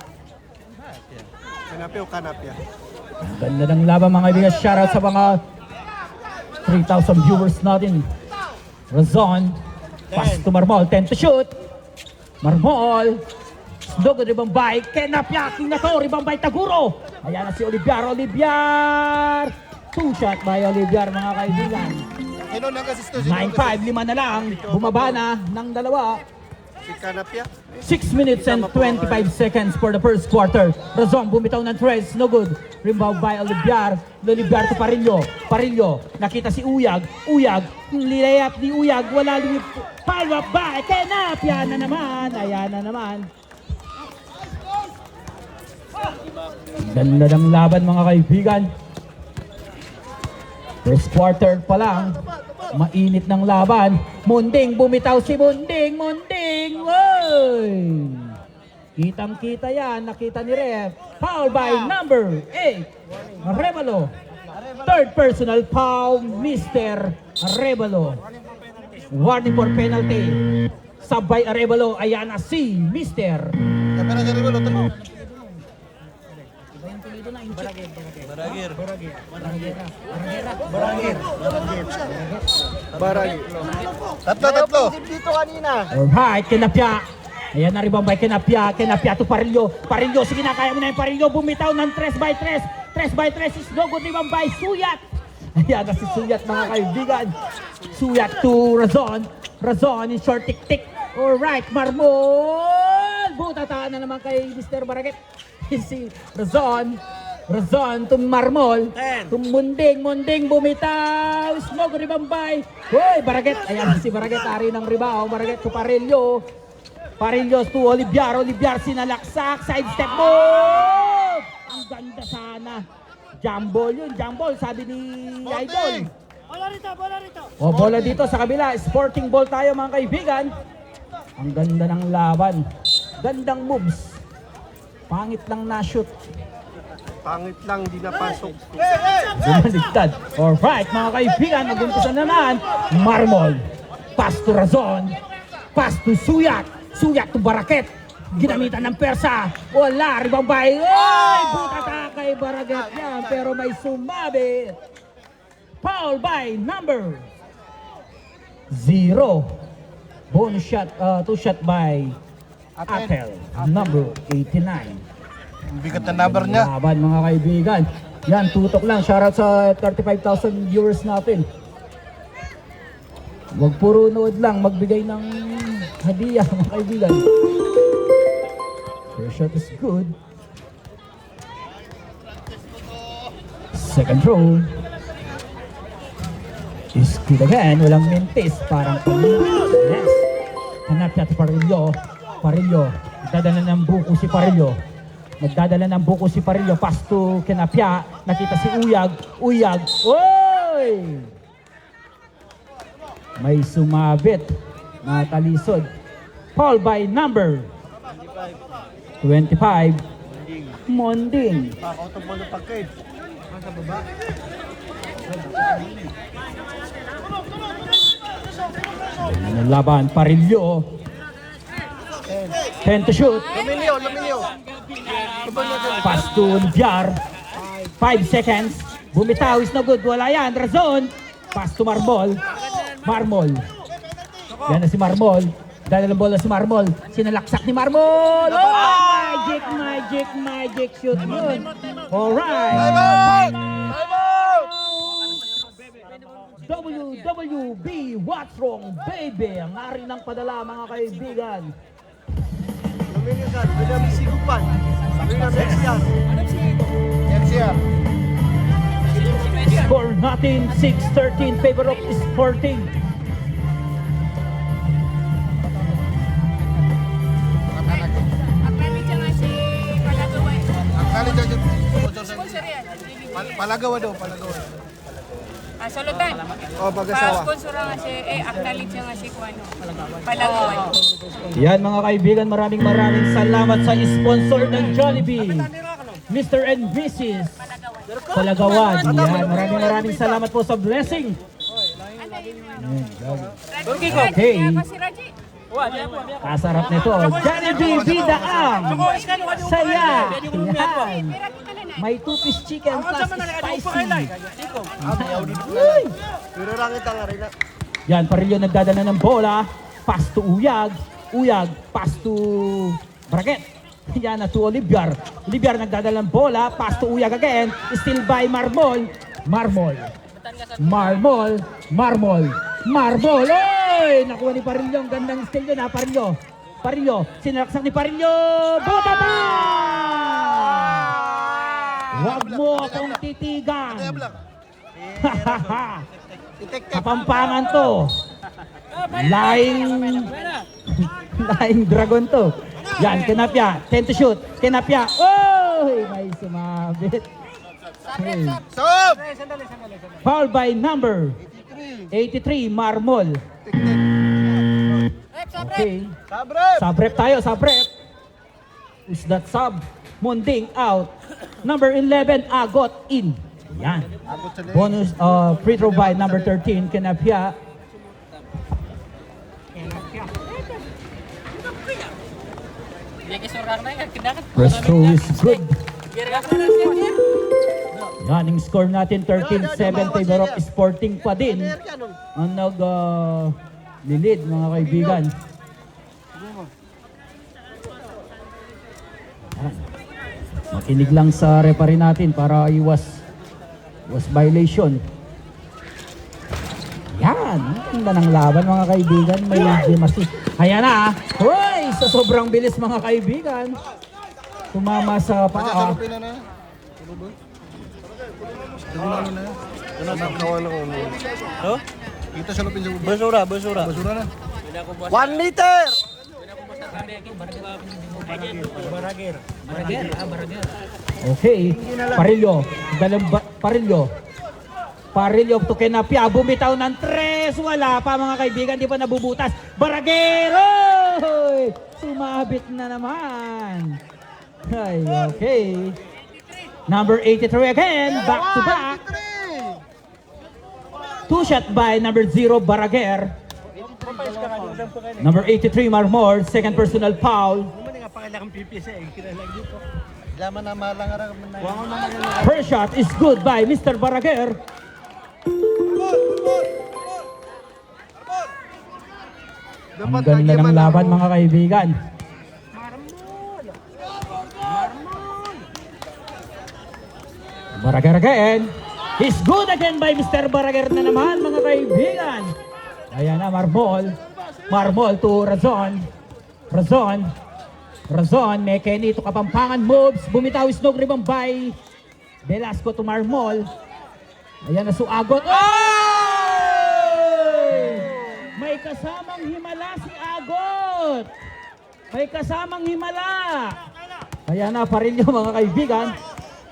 Speaker 7: Kanapya o kanapya?
Speaker 8: Ang ganda ng laban mga kaibigan. Shoutout sa mga 3,000 viewers natin. Razon, pass to Marmol. 10 to shoot. Marmol. Snog rebound by Kenapia. King na to, rebound by Taguro. Ayan na si Olivier. 2 shot by Olivier mga kaibigan. 9-5, 5 na lang. Bumaba na ng 2.
Speaker 7: Si Kanapya?
Speaker 8: 6 minutes and 25 seconds for the first quarter. Razon bumitaw ng 3, no good. Rebound by Olivier. Olivier to Parillo. Parillo, nakita si Uyag. Uyag, layup ni Uyag. Wala lumip. Follow up by Kenapia na naman. Ayan na naman. Ganda ng laban mga kaibigan. First quarter pa lang. Mainit ng laban. Munding, bumitaw si Munding. Munding! Woy! Kitang-kita yan. Nakita ni Ref. Foul by number 8. Arevalo. Third personal foul, Mr. Arevalo. Warning for penalty. Sub by Arevalo. Ayan na si Mr.
Speaker 7: Tatlo.
Speaker 8: Alright, Kenapia. Ayan na rebound by Kenapia. Kenapia to Parillo. Parillo, sige na, kaya mo na yung Parillo. Bumitaw ng 3x3. 3x3 is no good rebound by Suyat. Ayan na si Suyat mga kaibigan. Suyat to Razon. Razon in short tik-tik. Alright, Marmol. Butataan na naman kay Mr. Baraget. Si Razon. Razon to Marmol. To Munding. Munding bumitaw. Smoke rebound by. Hoy, Baraget. Ayan si Baraget. Ari ng rebound. Baraget to Parillo. Parillo to Olivier. Olivier sinalaksak. Side step move. Ang ganda sana. Jambol yun. Jambol. Sabi ni Idol.
Speaker 2: Bola rito.
Speaker 8: O, bola dito sa kabila. Sporting ball tayo mga kaibigan. Ang ganda ng laban. Gandang moves. Pangit lang na shoot.
Speaker 7: Pangit lang, di napasok.
Speaker 8: Bumaligtad. Alright mga kaibigan, mag-umpisa naman. Marmol. Pass to Razon. Pass to Suyat. Suyat to Baraket. Ginamitan ng persa. Wala, rebound by. Oy! Butata kay Baraket yan. Pero may sumabi. Foul by number 0. Bonus shot, 2 shot by Atel. Number 89.
Speaker 7: Ang bigat na number niya.
Speaker 8: Laban mga kaibigan. Yan, tutok lang. Shoutout sa 35,000 viewers natin. Huwag puro nood lang. Magbigay ng hadiah mga kaibigan. First shot is good. Second throw. Is good again. Walang mintis. Parang yes. Hanap niya si Parillo. Parillo. Nagdadala ng buko si Parillo. Nagdadala ng buko si Parillo. Pass to Kinapia. Nakita si Uyag. Uyag. Oy! May sumabit na talisod. Foul by number 25. Monding.
Speaker 7: Pakautong ng pagkain.
Speaker 8: Ang laban, Parillo. 10 to shoot.
Speaker 7: Lumilyo.
Speaker 8: Pass to Olviar. 5 seconds. Bumitaw is no good. Wala yan. Razon. Pass to Marmol. Marmol. Yan na si Marmol. Dahil ang bola si Marmol. Sinalaksak ni Marmol. Oh, magic shoot yun. Alright. WWB, what's wrong, baby? Ang ari ng padala, mga kaibigan.
Speaker 7: Lumilyo ka. William Sigupan. William NCR.
Speaker 8: Score natin 6-13 favor of Sporting.
Speaker 7: Palagawa daw.
Speaker 9: Salutan.
Speaker 7: Oh, pag-asawa.
Speaker 9: Pa-sponsor nga si, acknowledge nga si Kuano. Palagawan.
Speaker 8: Yan mga kaibigan, maraming salamat sa sponsor ng Jollibee. Mr. and Mrs. Palagawan. Yan, maraming salamat po sa blessing. Okay. Kasarap nito. Jollibee Bidaang. Saya. Yan. May 2-piece chicken plus spicy.
Speaker 7: Pero rangit ang arena.
Speaker 8: Yan, Parillo nagdadala ng bola. Pass to Uyag. Uyag, pass to Braget. Yan na to Olivier. Olivier nagdadala ng bola. Pass to Uyag again. Still by Marmol. Marmol. Oy! Nakuha ni Parillo. Ang gandang skill yun ha, Parillo. Sinalaksak ni Parillo. Buta pa! Huwag mo akong titigan. Kapampangan to. Lying dragon to. Yan, Kinapia. 10 to shoot. Kinapia. Oy! May sumabit. Hey. Foul by number 83, Marmol. Okay. Sabrep tayo, sabrep. Is that sub? Monding out. Number 11, Agot in. Yan. Bonus free throw by number 13, Kinapia. First throw is good. Yan, yung score natin 13-7 favor of Sporting pa din. Ang nag-lead mga kaibigan. Makinig lang sa referee natin para iwas violation. Yan, ang ganda ng laban mga kaibigan. May Jimasi. Ayan na. Hoy, sa sobrang bilis mga kaibigan. Tumama sa paa.
Speaker 7: Kita sa lupin sa
Speaker 2: Basura.
Speaker 7: 1 liter!
Speaker 8: Okay, Parillo. Parillo to Kinapia. Bumitaw ng 3. Wala pa mga kaibigan. Di pa nabubutas. Baragero! Sumabit na naman. Ay, okay. Number 83 again. Back to back. 2 shot by number 0, Baraguer. Number 83, Marmol. Second personal foul. First shot is good by Mr. Baraguer. Ang ganda ng laban mga kaibigan. Baraguer again. Is good again by Mr. Baraguer na naman mga kaibigan. Ayan na, Marmol. Marmol to Razon. Razon, may Kenny to Kapampangan moves. Bumitaw is no rebound by Velasco to Marmol. Ayan na, Suagot. Oh! kasamang himala si Agot. May kasamang himala. Kaya na, Parilyo mga kaibigan.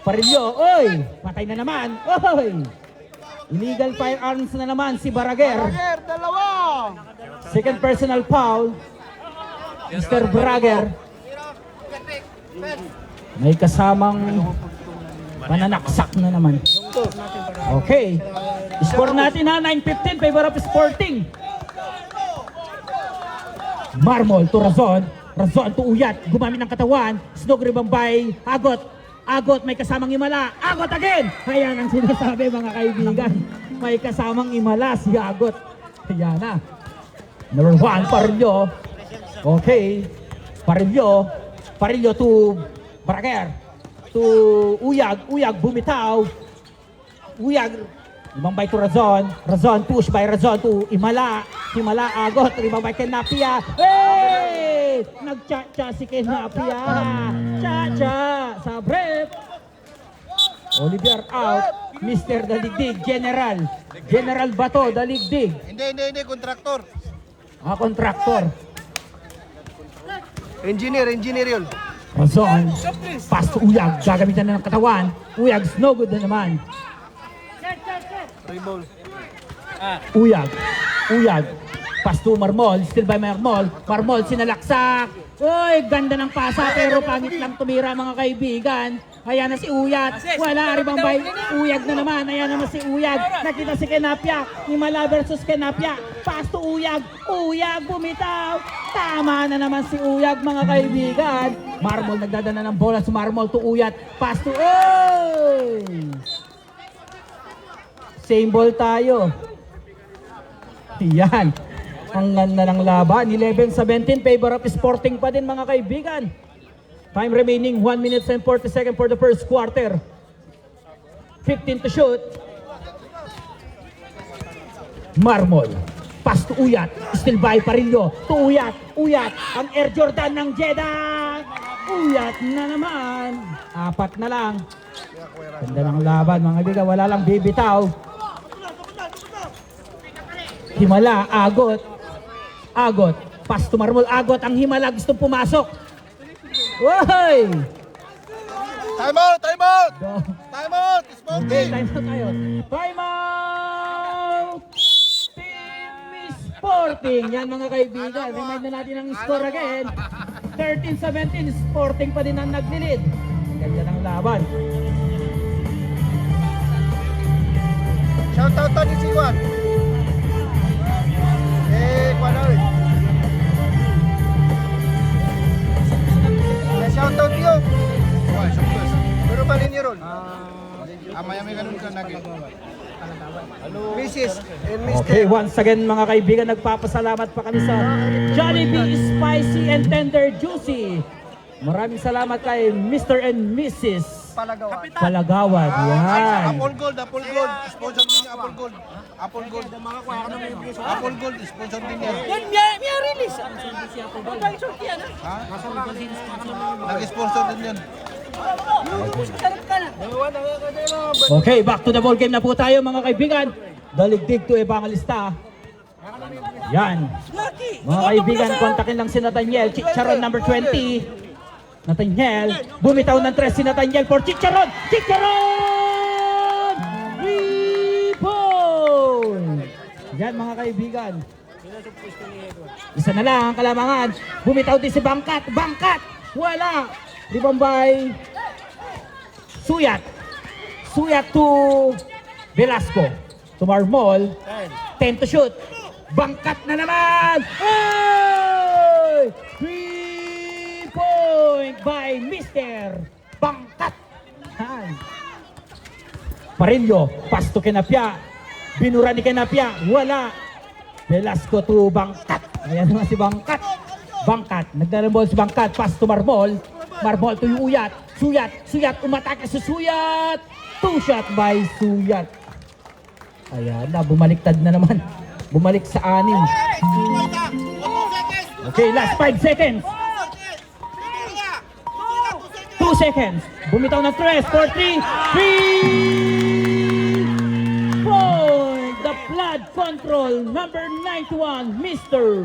Speaker 8: Parilyo, oy! Patay na naman, oy! Illegal firearms na naman si Barager.
Speaker 7: Dalawa!
Speaker 8: Second personal foul. Mr. Brager. May kasamang pananaksak na naman. Okay. Score natin ha, 9-15, favor of Sporting. Marmol to Razon. Razon to Uyat. Gumamit ng katawan. Snog rebound by Agot. Agot, may kasamang himala. Agot again! Ayan ang sinasabi mga kaibigan. May kasamang himala si Agot. Ayan na. Number 1, Parilyo. Okay. Parilyo. Parilyo to Brager. To Uyag. Uyag bumitaw. Uyag. Ibang by to Razon. Razon push by Razon to Imala. Himala Agot. Ibang by Kenapia. Hey! Nag-cha-cha si Kenapia. Cha-cha sa break. Olivier out. Mr. Daligdig. General. General Bato. Daligdig.
Speaker 7: Hindi, kontraktor.
Speaker 8: Kontraktor.
Speaker 7: Engineer yun.
Speaker 8: Razon. Pass to Uyag. Gagamitan na ng katawan. Uyag. No good na naman. Uyag. Uyag. Pass to Marmol. Still by Marmol. Marmol sinalaksak. Uy, ganda ng pasa pero pangit lang tumira mga kaibigan. Ayan na si Uyat. Wala, ribang by Uyag na naman. Ayan naman si Uyag. Nakita si Kenapia. Himala versus Kenapia. Pass to Uyag. Uyag bumitaw. Tama na naman si Uyag mga kaibigan. Marmol nagdadala ng bola sa Marmol to Uyat. Pass to same ball tayo. Yan. Ang ganda ng laban. 11-17 favor of Sporting pa din mga kaibigan. Time remaining 1 minute and 40 seconds for the first quarter. 15 to shoot. Marmol. Pass to Uyat. Still by Parilyo. To Uyat. Uyat. Ang Air Jordan ng Jeddah. Uyat na naman. 4 na lang. Ganda ng laban mga kaibigan. Wala lang bibitaw. Himala, Agot. Agot. Pass to Marmol. Agot. Ang Himala gustong pumasok. Woy!
Speaker 7: Time out!
Speaker 8: Okay, time out tayo. Time out! Team Sporting. Yan mga kaibigan. Remind na natin ang score again. 13-17. Sporting pa din ang naglilid. Ganda ng laban.
Speaker 7: Shoutout to ni Siwan. Kuwanoy. Shoutout yun. Pero ba ninyo ron? Maya may ganun ka naging. Mrs. and Mr.
Speaker 8: Okay, once again mga kaibigan, nagpapasalamat pa kami sa Jollibee Spicy and Tender Juicy. Maraming salamat kay Mr. and Mrs. Palagawan. Yan.
Speaker 7: Apple Gold. Sponsor din niya Apple Gold. Apple Gold, sponsor din niya.
Speaker 4: May release.
Speaker 7: Nag-sponsor din yan.
Speaker 8: Okay, back to the ball game na po tayo mga kaibigan. Daligdig to Evangelista. Yan. Mga kaibigan, kontakin lang si Nathaniel. Chicharon number 20. Nathaniel. Bumitaw ng 3 si Nathaniel for Chicharon. Chicharon! Rebound! Yan mga kaibigan. Isa na lang ang kalamangan. Bumitaw din si Bangkat. Bangkat! Wala! Rebound by Suyat. Suyat to Velasco. To Marmol. 10 to shoot. Bangkat na naman! Hey! 3 point by Mr. Bangkat. Parilyo. Pass to Kenapia. Binura ni Kenapia. Wala. Velasco to Bangkat. Ayan naman si Bangkat. Bangkat. Nagdalambol si Bangkat. Pass to Marmol. Marmol to Uyat. Suyat. Umatake si Suyat. 2 shot by Suyat. Ayan na. Bumaliktad na naman. Bumalik sa 6. Okay, last 5 seconds. 2 seconds. Bumitaw ng 3 for 3. 3 point. The Flood control, number 91, Mr.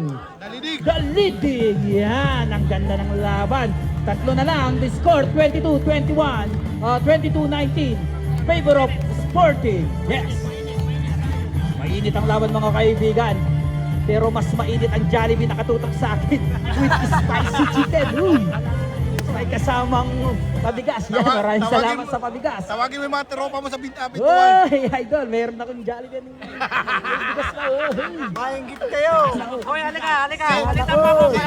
Speaker 8: Dalidig. Yan, ang ganda ng laban. Tatlo na lang, the score 22-21, 22-19, favor of Sporting. Yes. Mainit ang laban mga kaibigan. Pero mas mainit ang Jollibee nakatutok sa akin with spicy chicken. Uy. May kasamang pabigas. Yan, maraming salamat sa pabigas.
Speaker 7: Tawagin mo yung mga tropa mo sa bintabit.
Speaker 8: Uy, idol, meron akong Jollibee. Pabigas na, oh.
Speaker 2: Maingit kayo.
Speaker 4: Hoy, halika.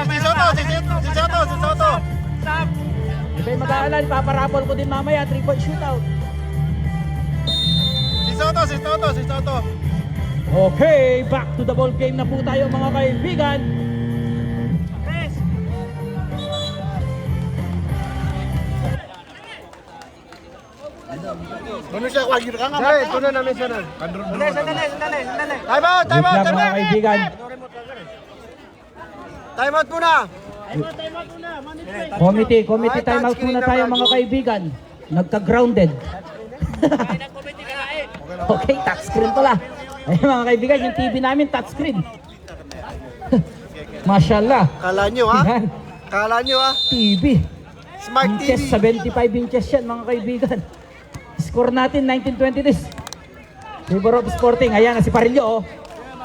Speaker 7: Si Soto.
Speaker 8: Di ba mag-aalan, paparapol ko din mamaya, 3-point shootout.
Speaker 7: Si Soto.
Speaker 8: Okay, back to the ball game na po tayo mga kaibigan.
Speaker 7: Ano siya? Wagir ka nga. Dali, ito na namin siya na.
Speaker 2: Sandali.
Speaker 7: Time out,
Speaker 8: Wait lang mga kaibigan.
Speaker 7: Time out muna.
Speaker 8: Committee timeout muna tayo mga kaibigan. Nagka-grounded. Okay, touchscreen pala. Ayun mga kaibigan, yung TV namin touchscreen. Mashallah.
Speaker 7: Kala nyo ha?
Speaker 8: Yan,
Speaker 7: Kala nyo ha?
Speaker 8: TV.
Speaker 7: Smart TV.
Speaker 8: Inches, 75 inches yan mga kaibigan. Score natin 19-20 favor of Sporting. Ayan na si Parillo, oh.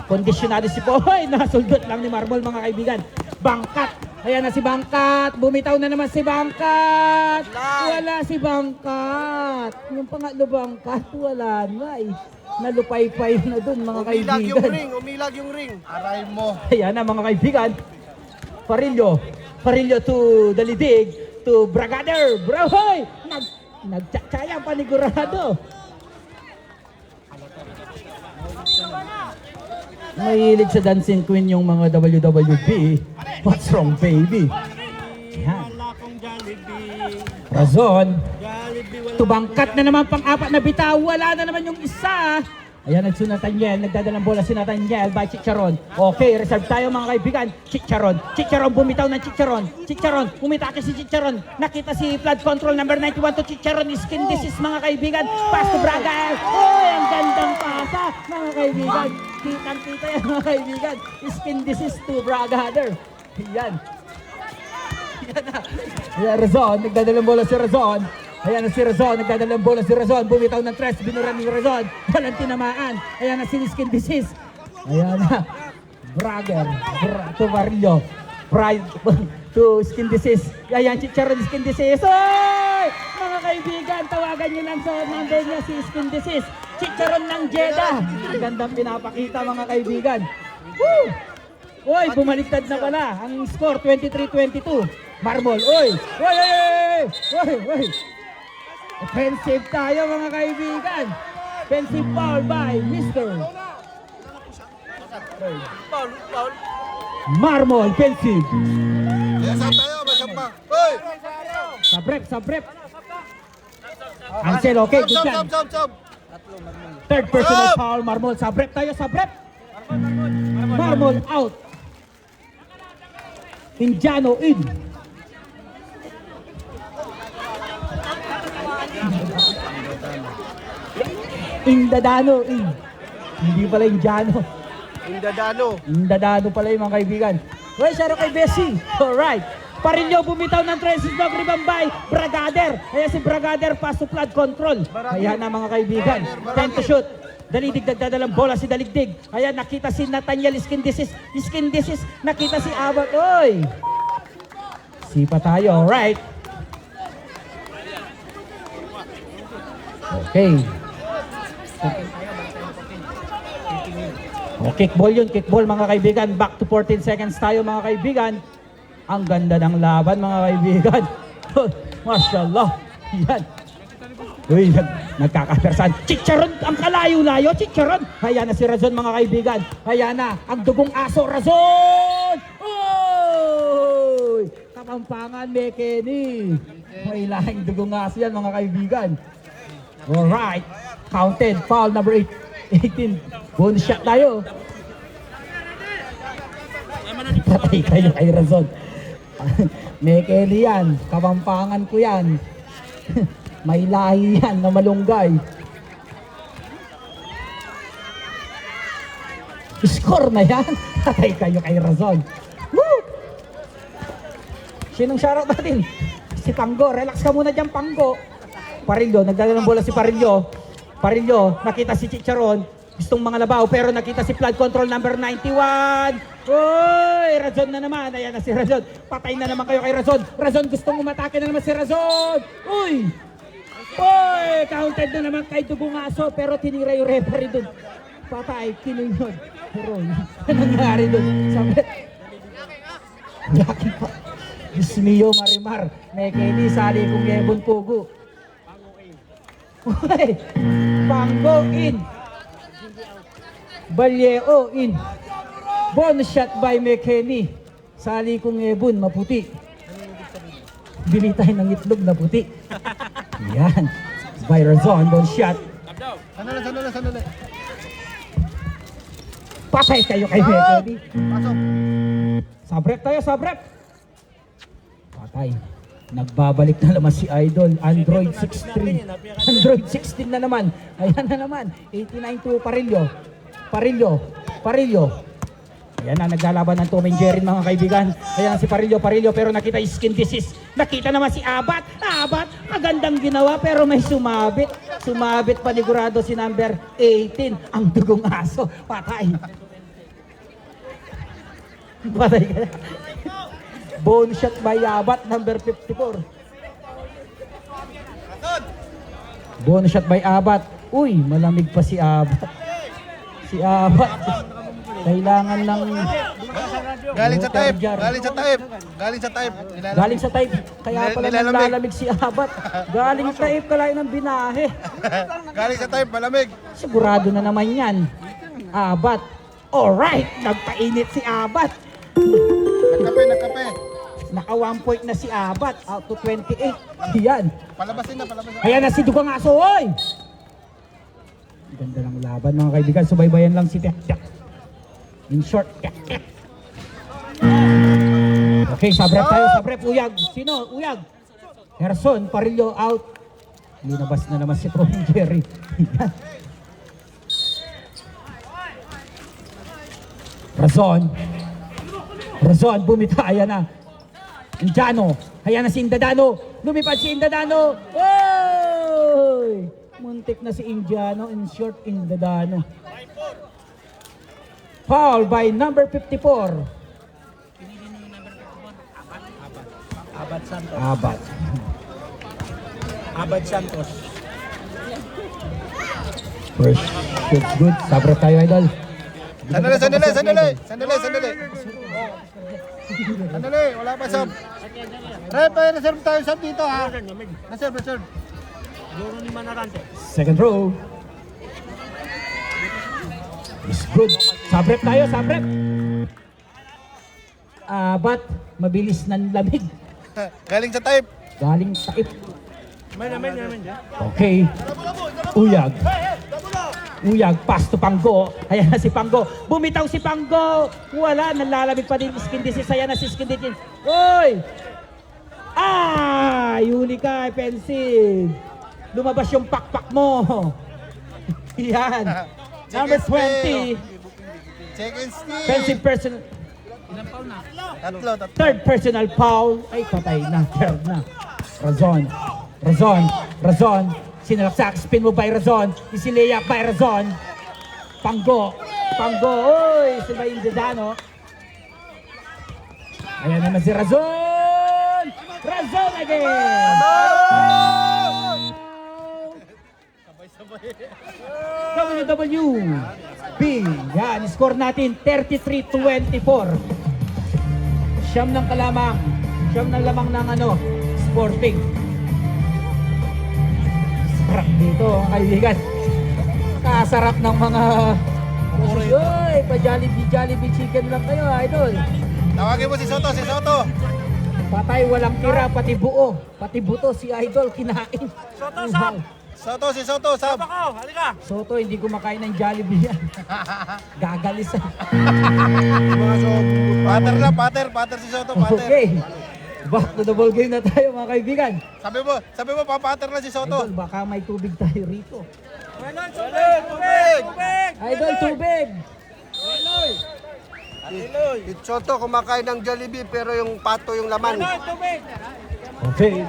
Speaker 8: Kondisyonado si Poy. Nasuldot lang ni Marmol mga kaibigan. Bangkat. Ayan na si Bangkat. Bumitaw na naman si Bangkat. Wala si Bangkat. Yung pangatlo Bangkat, wala na eh. Nalupay-pay na dun mga kaibigan.
Speaker 7: Umilag yung ring. Aray mo.
Speaker 8: Ayan na mga kaibigan. Parillo to Dalidig, to Bragader. Bro, hoy! Nagtsaya panigurado. Mahilig sa dancing queen yung mga WWB. What's wrong, baby? Yan. Razon. Tubangkat na naman pang-apat na bitaw. Wala na naman yung isa. Ayan, si Nathaniel. Nagdadalang bola si Nathaniel by Chicharon. Okay, reserve tayo mga kaibigan. Chicharon bumitaw ng Chicharon. Umitake si Chicharon. Nakita si flood control number 91 to Chicharon. Skin disease mga kaibigan. Pass to Braga. Oh, ang gandang pasa mga kaibigan. Kitang-kita yan mga kaibigan. Skin disease to Braga. Yan. Ayan, Razon. Nagdadalang bola si Razon. Ayan na si Razon, nagdadalang bola si Razon, bumitaw ng tres, binura ni Razon, walang tinamaan. Ayan na si Skin Disease. Ayan na, Bragger, to Varillo, Pride to Skin Disease. Ayan, Chicharon Skin Disease. Oy! Mga kaibigan, tawagan nyo lang sa number niya si Skin Disease. Chicharon ng Jeddah. Ang gandang pinapakita mga kaibigan. Woo! Oy, bumaliktad na pala. Ang score, 23-22. Marmol, oy! Oy! Offensive tayo mga kaibigan. Offensive foul by Mr. Marmol, offensive.
Speaker 7: Saan tayo? Masang pa. Hoy!
Speaker 8: Sabrep. Ansel, okay, good yan.
Speaker 7: Stop.
Speaker 8: Third personal foul, Marmol. Sabrep tayo. Marmol out. Indiano in. Indadano in. Hindi pala Indiano. Indadano pala yung mga kaibigan. Well, sharo kay Bessie. Alright. Parillo bumitaw ng Trensis Dog Ribambay. Bragader. Ayan si Bragader pass to flood control. Ayan na mga kaibigan. Time to shoot. Dalidig nagdadalang bola si Daligdig. Ayan nakita si Nathaniel Skin Disease. Nakita si Abat. Oy. Sipa tayo. Alright. Okay. Kickball yun, mga kaibigan. Back to 14 seconds tayo mga kaibigan. Ang ganda ng laban mga kaibigan. Mashallah. Yan. Uy, nagkakapersan. Chicharon, ang kalayo-layo, Chicharon. Ayan na si Razon mga kaibigan. Ayan na, ang dugong aso, Razon! Uy! Kapampangan, Mekeni. May lahing dugong aso yan mga kaibigan. Alright. Counted. Foul number 18. Bonus shot tayo. Patay kayo kay Razon. Mekeli yan. Kapampangan ko yan. May lahi yan na malunggay. Score na yan. Patay kayo kay Razon. Woo! Sinong shoutout natin? Si Panggo. Relax ka muna dyan, Panggo. Parillo, nagdala ng bola si Parillo. Parillo, nakita si Chicharon. Gustong mga labaw, pero nakita si flood control number 91. Uy! Razon na naman. Ayan na si Razon. Patay na naman kayo kay Razon. Razon, gustong umatake na naman si Razon. Uy! Uy! Counted na naman kay Dugong Aso, pero tinira yung referee dun. Patay, kinunod. Pero, ano nangyari dun? Sabi, Jackie pa. Diyos mio, Marimar. May Kenny, sali kong Yebon Pugo. Uy! Pango in. Balyeo in. Bonus shot by McKenny. Sali kong Ebon, maputi. Bili tayo ng itlog na puti. Yan. By Razon, bonus shot.
Speaker 7: Sandali.
Speaker 8: Patay kayo kay McKenny.
Speaker 7: Pasok.
Speaker 8: Sabrep tayo, sabrep. Patay. Nagbabalik na naman si Idol. Android 16. Android 16 na naman. Ayan na naman. 89 to Parillo. Parillo. Ayan na, naglalaban ng Tom and Jerry mga kaibigan. Ayan si Parillo, pero nakita yung skin disease. Nakita naman si Abat. Magandang ginawa pero may sumabit. Sumabit panigurado si number 18. Ang Dugong Aso. Patay. Patay ka na. Bone shot by Abat, number 54. Bone shot by Abat. Uy, malamig pa si Abat. Si Abat. Kailangan ng...
Speaker 7: Galing sa type.
Speaker 8: Galing sa type. Kaya pala nalalamig si Abat. Galing sa type kalay ng binahe.
Speaker 7: Galing sa type, malamig.
Speaker 8: Sigurado na naman yan. Abat. Alright, nagpainit si Abat.
Speaker 7: Nagkape.
Speaker 8: Naka 1 point na si Abat out to 28. Yan.
Speaker 7: Palabasin na.
Speaker 8: Ayan na si Dugong Aso, oy! Ganda ng laban mga kaibigan. Subaybayan lang si Tek. In short, Tek. Okay, sabrep tayo. Sabrep, Uyag. Sino? Uyag. Herson, Parillo out. Linabas na naman si Tom Jerry. Razon, bumita. Ayan na. Indiano. Ayan na si Indadano. Lumipad si Indadano. Oy! Muntik na si Indiano. In short, Indadano. Foul by number 54. Abad.
Speaker 2: Abad Santos.
Speaker 8: First shot's good. Sabra tayo, Idol.
Speaker 7: Sandali, wala pa sub. Reserve tayo sub dito ha. Reserve.
Speaker 8: Second row. Is good. Sabrep tayo, sabrep. Abat, mabilis ng lamig.
Speaker 7: Galing sa type.
Speaker 8: Galing sa ip. Okay. Uyag, pass to Panggo. Ayan na si Panggo. Bumitaw si Panggo. Wala, nalalamig pa din skin disease. Ayan na si skin disease. Oy! Huli ka, offensive. Lumabas yung pakpak mo. Yan. Number 20.
Speaker 7: Second steal.
Speaker 8: Offensive personal.
Speaker 7: Tatlo.
Speaker 8: Third personal foul. Ay, patay na. Third na. Razon. Sinalaksak. Spin mo by Razon. Isileyak by Razon. Panggo. Uy, si Bay Indadano. Ayan naman si Razon. Razon again. WWB. Yan, score natin 33-24. Siyam ng lamang ng Sporting. Sarap dito, kaibigan. Kasarap ng mga Uy, pa-Jollibee chicken lang kayo, Idol.
Speaker 7: Tawagin mo si Soto.
Speaker 8: Patay, walang tira, pati buto si Idol kinain.
Speaker 7: Si Soto, sub.
Speaker 8: Soto, hindi kumakain ng Jollibee yan. Gagalisan.
Speaker 7: Pater si Soto,
Speaker 8: Okay. Back to the ball game na tayo mga kaibigan.
Speaker 7: Sabi mo, papater na si Soto.
Speaker 8: Idol, baka may tubig tayo rito.
Speaker 7: Tubig!
Speaker 8: Idol, tubig!
Speaker 7: Itsoto kumakain ng Jollibee pero yung pato yung laman.
Speaker 8: Okay.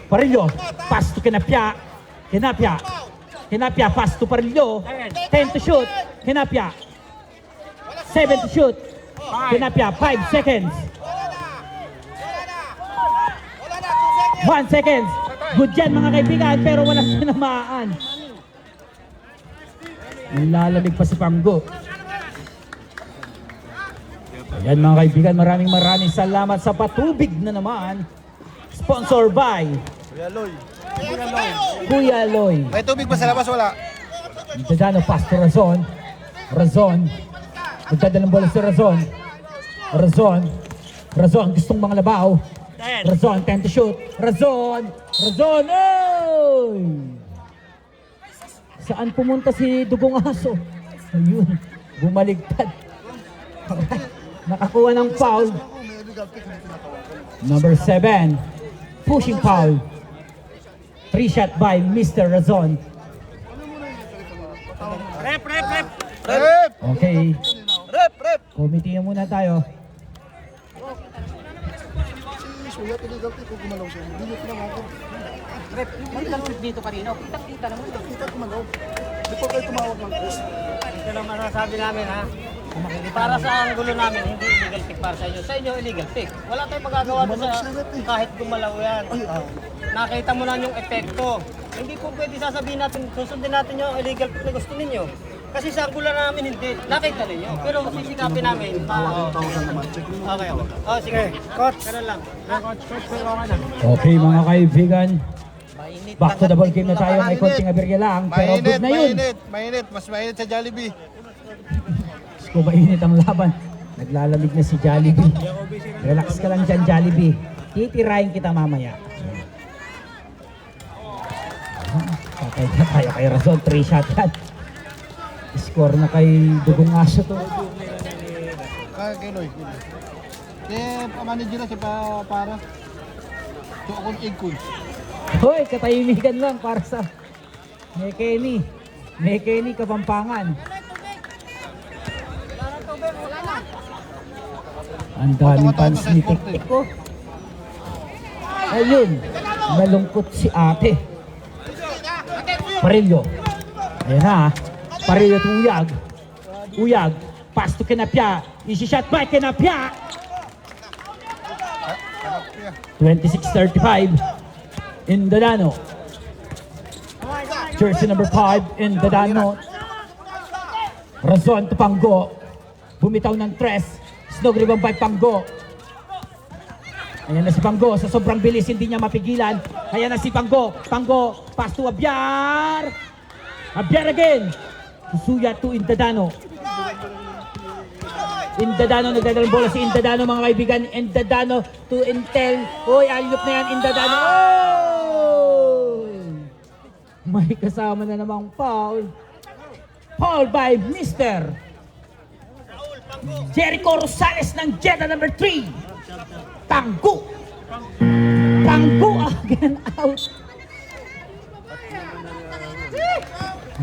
Speaker 8: Parillo. Pass to Kinapia. Kinapia, pass to Parillo. 10 to shoot. Kinapia. 7 to shoot. Kinapia, 5 seconds. 1 second. Good yan mga kaibigan, pero walang tinamaan. Nilalamig pa si Panggo. Ayan mga kaibigan, maraming salamat sa patubig na naman. Sponsor by Kuya Loy.
Speaker 7: May tubig ba sa labas? Wala.
Speaker 8: Dadano pass to Razon. Magdadalang bola si Razon. Gustong mga labaw. Razon, 10 to shoot. Razon! Oy! Saan pumunta si Dugong Aso? Ayun, bumaligtad. Nakakuha ng foul. Number 7, pushing foul. 3 shot by Mr. Razon.
Speaker 2: Rep!
Speaker 8: Okay. Committee muna tayo.
Speaker 2: Dito kanino. Kita naman. Ito lang masasabi namin ha. Para sa anggulo namin, hindi illegal pick para sa inyo. Sa inyo, illegal pick. Wala tayong magagawa doon sa kahit gumalaw yan. Nakita mo na yung epekto. Hindi po pwede sasabihin natin, susundin natin yung illegal pick na gusto ninyo. Kasi sa anggulo namin hindi. Nakita ninyo. Pero sisikapin namin. Okay. Oh, sige. Coach. Ganun lang.
Speaker 8: Okay mga kaibigan. Back to the ball game na tayo. May konting aberya lang. Pero good na yun.
Speaker 7: Mainit. Mas mainit sa Jollibee.
Speaker 8: Kung mainit ang laban, naglalamig na si Jollibee. Relax ka lang dyan, Jollibee. Titirahin kita mamaya. Patay na tayo kay Razon. 3 shot yan. Score na kay Dugong Aso to.
Speaker 7: Kay Loy. Manager na si para. So akong egg
Speaker 8: Hoy, katahimikan lang para sa Mekeni Kapampangan. Ang daming fans ni Tik-Tik ko. Ayun, malungkot si ate. Parillo. Ayan na, Parillo to Uyag. Pass to Kinapia. Easy shot by Kinapia. 26-35. Indadano. Jersey number 5, Indadano. Razon to Panggo. Bumitaw ng tres. Snog rebound by Panggo. Ayan na si Panggo. Sa sobrang bilis, hindi niya mapigilan. Ayan na si Panggo. Pass to Abyar. Abyar again. Susuya to Indadano. Nagdadalang bola si Indadano mga kaibigan. Indadano to Intel. Uy, aliyop na yan Indadano. May kasama na namang foul. Foul by Mr. Jericho Rosales ng Jeddah number 3. Panggo again out.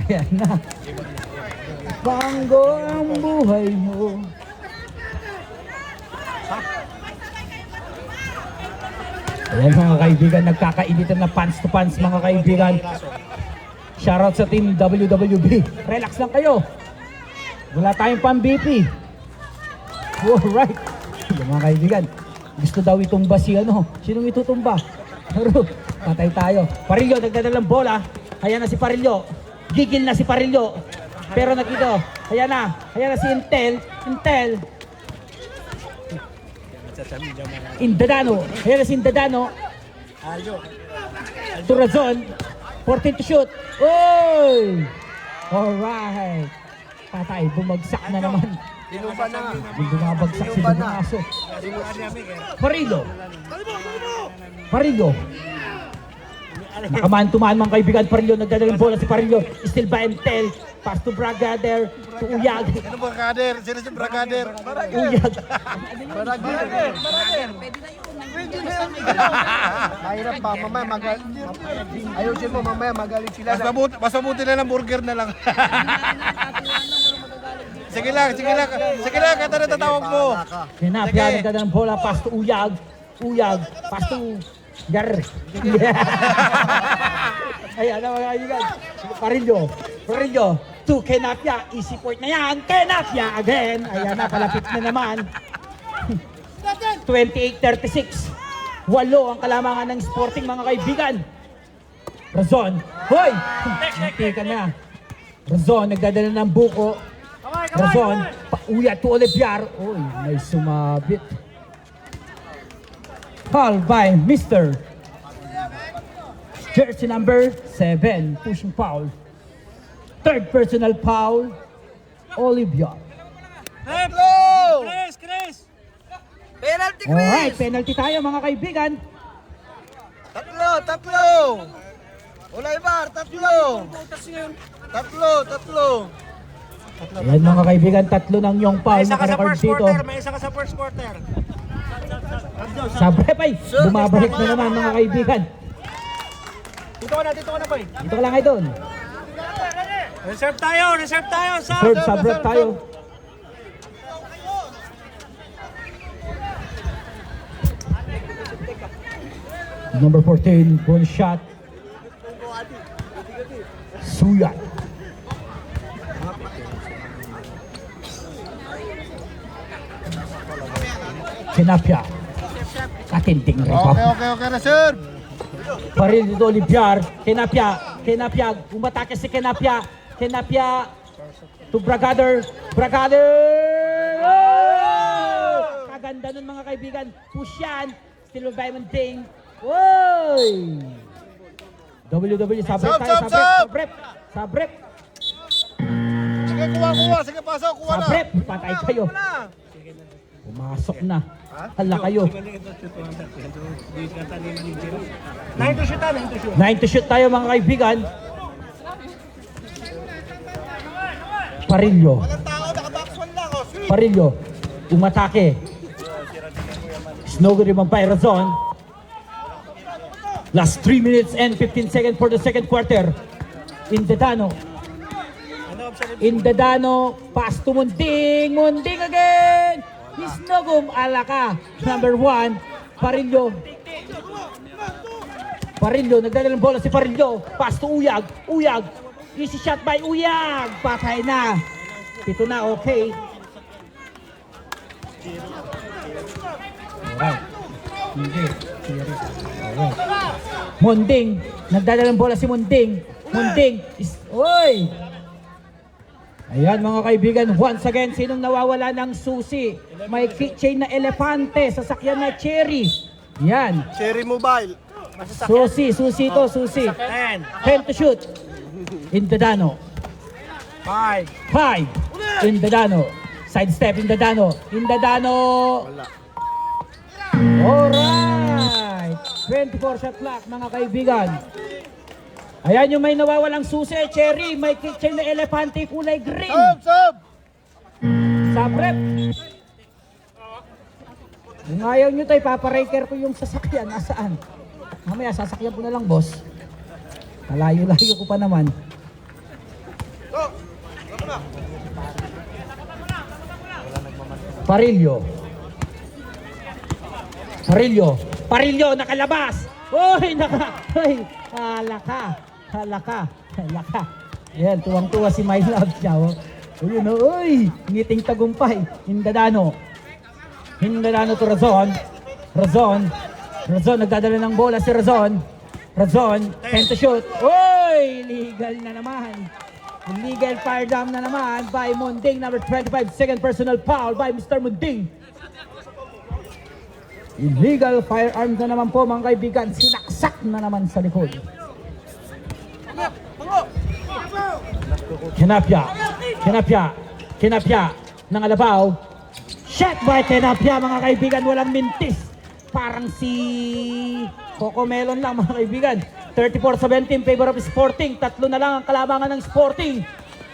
Speaker 8: Ayan na. Panggo ang buhay mo. Ayan mga kaibigan, nagkakainitan na pants to pants mga kaibigan. Shoutout sa team WWB. Relax lang kayo. Wala tayong pang-BP. Alright. Mga kaibigan, gusto daw itumba si Sinong itutumba? Pero patay tayo. Parillo, nagdadalang bola. Ayan na si Parillo. Gigil na si Parillo. Pero nakito. Ayan na si Intel. Indadano. Ayan na si Indadano. Turazon. 14 to shoot. Oy! Alright. Patay, bumagsak na naman. Bumabagsak si Dugong Aso. Nakaman-tumaan mga kaibigan, Parillo, nagdadalang bola si Parillo. Still by and tell. Pass to Bragader, to Uyag.
Speaker 7: Sino Bragader? Sino si Bragader?
Speaker 8: Uyag.
Speaker 7: Mahirap pa, mamaya ayusin mo, mamaya magaling sila. Mas mabuti na lang burger na lang. Sige lang, kata na tatawag mo.
Speaker 8: Hinapya, nagdadalang bola, pass to Uyag. Uyag, pass to Gar. Ayan na mga kaibigan. Parillo, to Kenapia. Easy point na yan. Kenapia again. Ayan na, palapit na naman. 28-36. 8 ang kalamangan ng Sporting mga kaibigan. Razon. Hoy! Teka na. Razon, nagdadala ng buko. Razon, pauya to Olivier. Uy, may sumabit. Foul by Mr. Jersey number 7, pushing foul. Third personal foul, Olivia.
Speaker 2: Chris!
Speaker 8: Alright, penalty tayo mga kaibigan.
Speaker 7: Tatlo! Oliver, tatlo!
Speaker 8: Ayan mga kaibigan, 3 ng yung foul nakarecord dito.
Speaker 2: May isa ka sa first quarter.
Speaker 8: Sa brep ay, bumabalik na naman mga kaibigan.
Speaker 2: Dito ka na, boy.
Speaker 8: Dito ka lang ay doon.
Speaker 2: Reserve tayo.
Speaker 8: Third sa brep tayo. Number 14, bonus shot. Suyat. Kenapia. Katinding rin pa.
Speaker 7: Okay, reserve!
Speaker 8: Paril dito Olivier. Kenapia. Umatake si Kenapia. Kenapia to Bragader. Oh! Kaganda nun mga kaibigan. Push yan. Still by Monting. Woy! WW sabrep tayo. Sabrep.
Speaker 7: Sige, kuha. Sige, pasok, kuha na.
Speaker 8: Sabrep. Patay kayo. Pumasok na. Hala kayo.
Speaker 2: 9 to shoot.
Speaker 8: 9 to shoot tayo mga kaibigan. Parillo. Umatake. Snowgiri Mampay Razon. Last 3 minutes and 15 seconds for the second quarter. Indadano. Pass to Munding again. Hisnogum Alaka. Number 1. Parillo, nagdadalang bola si Parillo. Pass to Uyag. Easy shot by Uyag. Patay na. 7 na, okay. Alright. Munding. Nagdadalang bola si Munding. Oy! Ayan mga kaibigan, once again, sinong nawawala ng susi? May keychain na elepante, sasakyan na cherry. Yan.
Speaker 7: Cherry Mobile.
Speaker 8: Susi to, susi. 10 to shoot. Indadano. 5. Indadano. Side step, Indadano. Alright. 24 shot clock mga kaibigan. Ayan yung may nawawalang susi, cherry. May keychain na elepante, kulay green.
Speaker 7: Sub!
Speaker 8: Sabrep. Kung ayaw nyo tayo, paparaker ko yung sasakyan. Nasaan? Mamaya, sasakyan ko na lang, boss. Malayo-layo ko pa naman. Parillo, nakalabas. Hoy, halaka. Ayan, tuwang-tuwa si My Love siya. Ayun, ngiting tagumpay. Indadano to Razon, nagdadala ng bola si Razon, 10 to shoot. Oy, illegal na naman. Illegal firearm na naman by Munding, number 25, second personal foul by Mr. Munding. Illegal firearms na naman po mga kaibigan, sinaksak na naman sa likod. Kenapia ng Alabaw. Shot by Kenapia mga kaibigan, walang mintis. Parang si Coco Melon lang mga kaibigan. 34-17 favor of Sporting. Tatlo na lang ang kalamangan ng Sporting.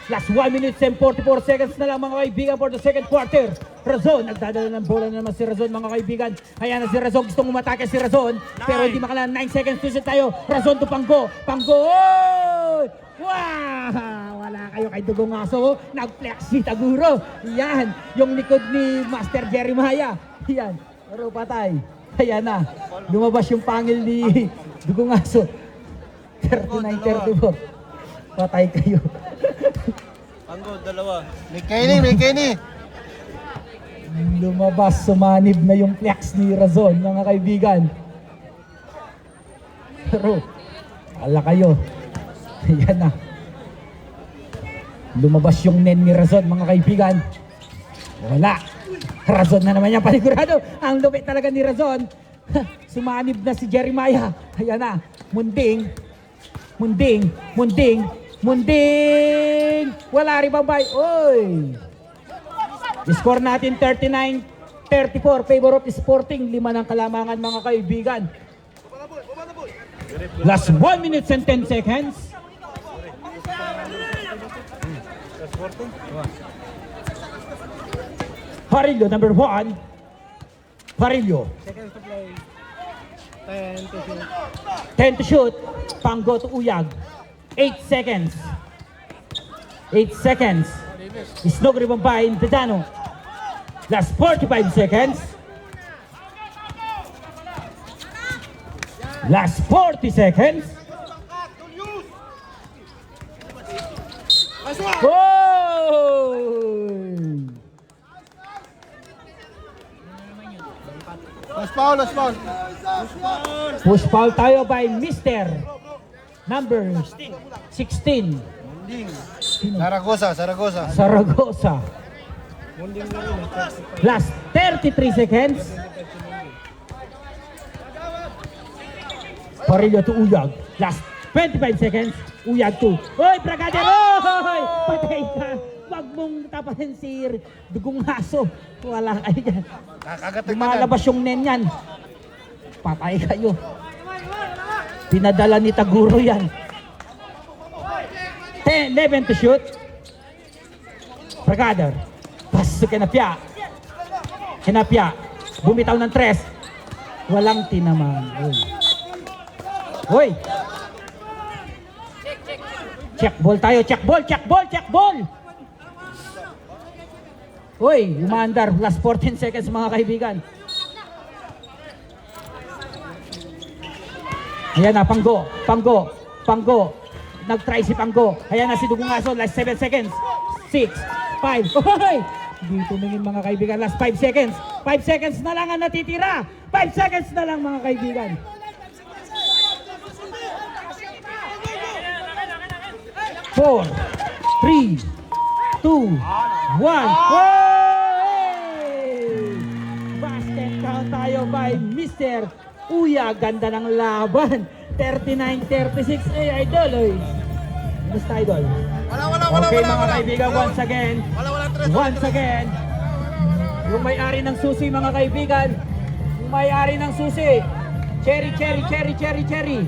Speaker 8: Last 1 minute and 44 seconds na lang mga kaibigan for the second quarter. Razon, nagdadala ng bola na naman si Razon mga kaibigan. Kaya na si Razon, gustong umatake si Razon. Pero hindi makala, 9 seconds to shoot tayo. Razon to Panggo. Panggo! Oy! Wow! Wala kayo kay Dugong Aso. Nag-flex si Taguro. Yan, yung likod ni Master Jeremiah. Yan, pero patay. Kaya na, lumabas yung pangil ni Dugong Aso. 39-34. Patay kayo.
Speaker 3: Panggo, dalawa.
Speaker 7: May Kenny.
Speaker 8: Lumabas, sumanib na yung flex ni Razon, mga kaibigan. Pero, ala kayo. Ayan na. Lumabas yung nen ni Razon, mga kaibigan. Wala. Razon na naman yan, panigurado. Ang lupit talaga ni Razon. Sumanib na si Jeremiah. Ayan na. Munding. Wala rin bang bay. Oy. Score natin 39-34. Favor of Sporting. 5 ng kalamangan mga kaibigan. Last 1 minute and 10 seconds. Parillo, number 1. Parillo. 10 to shoot. Panggo to Uyag. 8 seconds. 8 seconds. Isnog Ribombay, Dedano. Last 45 seconds. Last 40 seconds. Goal!
Speaker 7: Last foul.
Speaker 8: Push foul tayo by Mr. Number 16. Zaragoza. Last 33 seconds. Parillo to Uyag. Last 25 seconds. Uyag to. Oy, Bragader! Oy! Patay ka! Wag mong tapasin si Dugong Aso. Wala kayo dyan. Lumalabas yung nen yan. Patay kayo. Pinadala ni Taguro yan. 11 to shoot. Bragader. Pass to Kinapia. Bumitaw ng 3. Walang tinamang. Hoy. Check ball tayo. Check ball. Hoy, umaandar. Last 14 seconds mga kaibigan. Ayan na, Panggo. Nag-try si Panggo. Ayan na si Dugong Aso. Last 7 seconds. 6, 5. Hoy! Hindi tumingin mga kaibigan. Last 5 seconds. 5 seconds na lang ang natitira. 5 seconds na lang mga kaibigan. 4, 3, 2, 1. Basket count tayo by Mr. Uya. Ganda ng laban. 39-36. Idol. Basta Idol. Okay mga kaibigan, once again. Yung may-ari ng susi mga kaibigan. Cherry.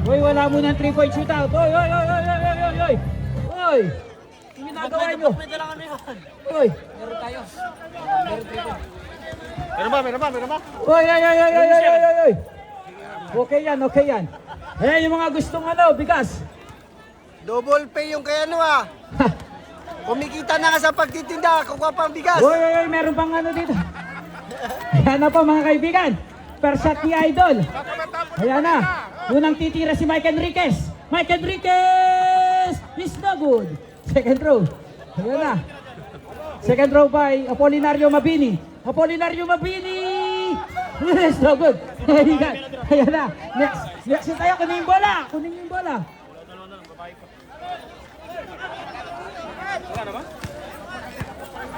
Speaker 8: Hoy, wala mo ng 3-point shootout. Hoy. Hoy. Yung ginagawa nyo. Hoy. Meron tayo. Meron ba? Hoy. Okay yan. Ayan yung mga gustong bigas.
Speaker 7: Double pay yung kay Kumikita na ka sa pagtitinda, kukuha pang bigas.
Speaker 8: Hoy, meron pang dito. Ayan na po mga kaibigan. Per shot ni Idol. Ayan na. Unang titira si Mike Enriquez. Is no good. Second row. Ayan na. Second row by Apolinario Mabini. Is no good. Ayan na. Next tayo. Kunin yung bola.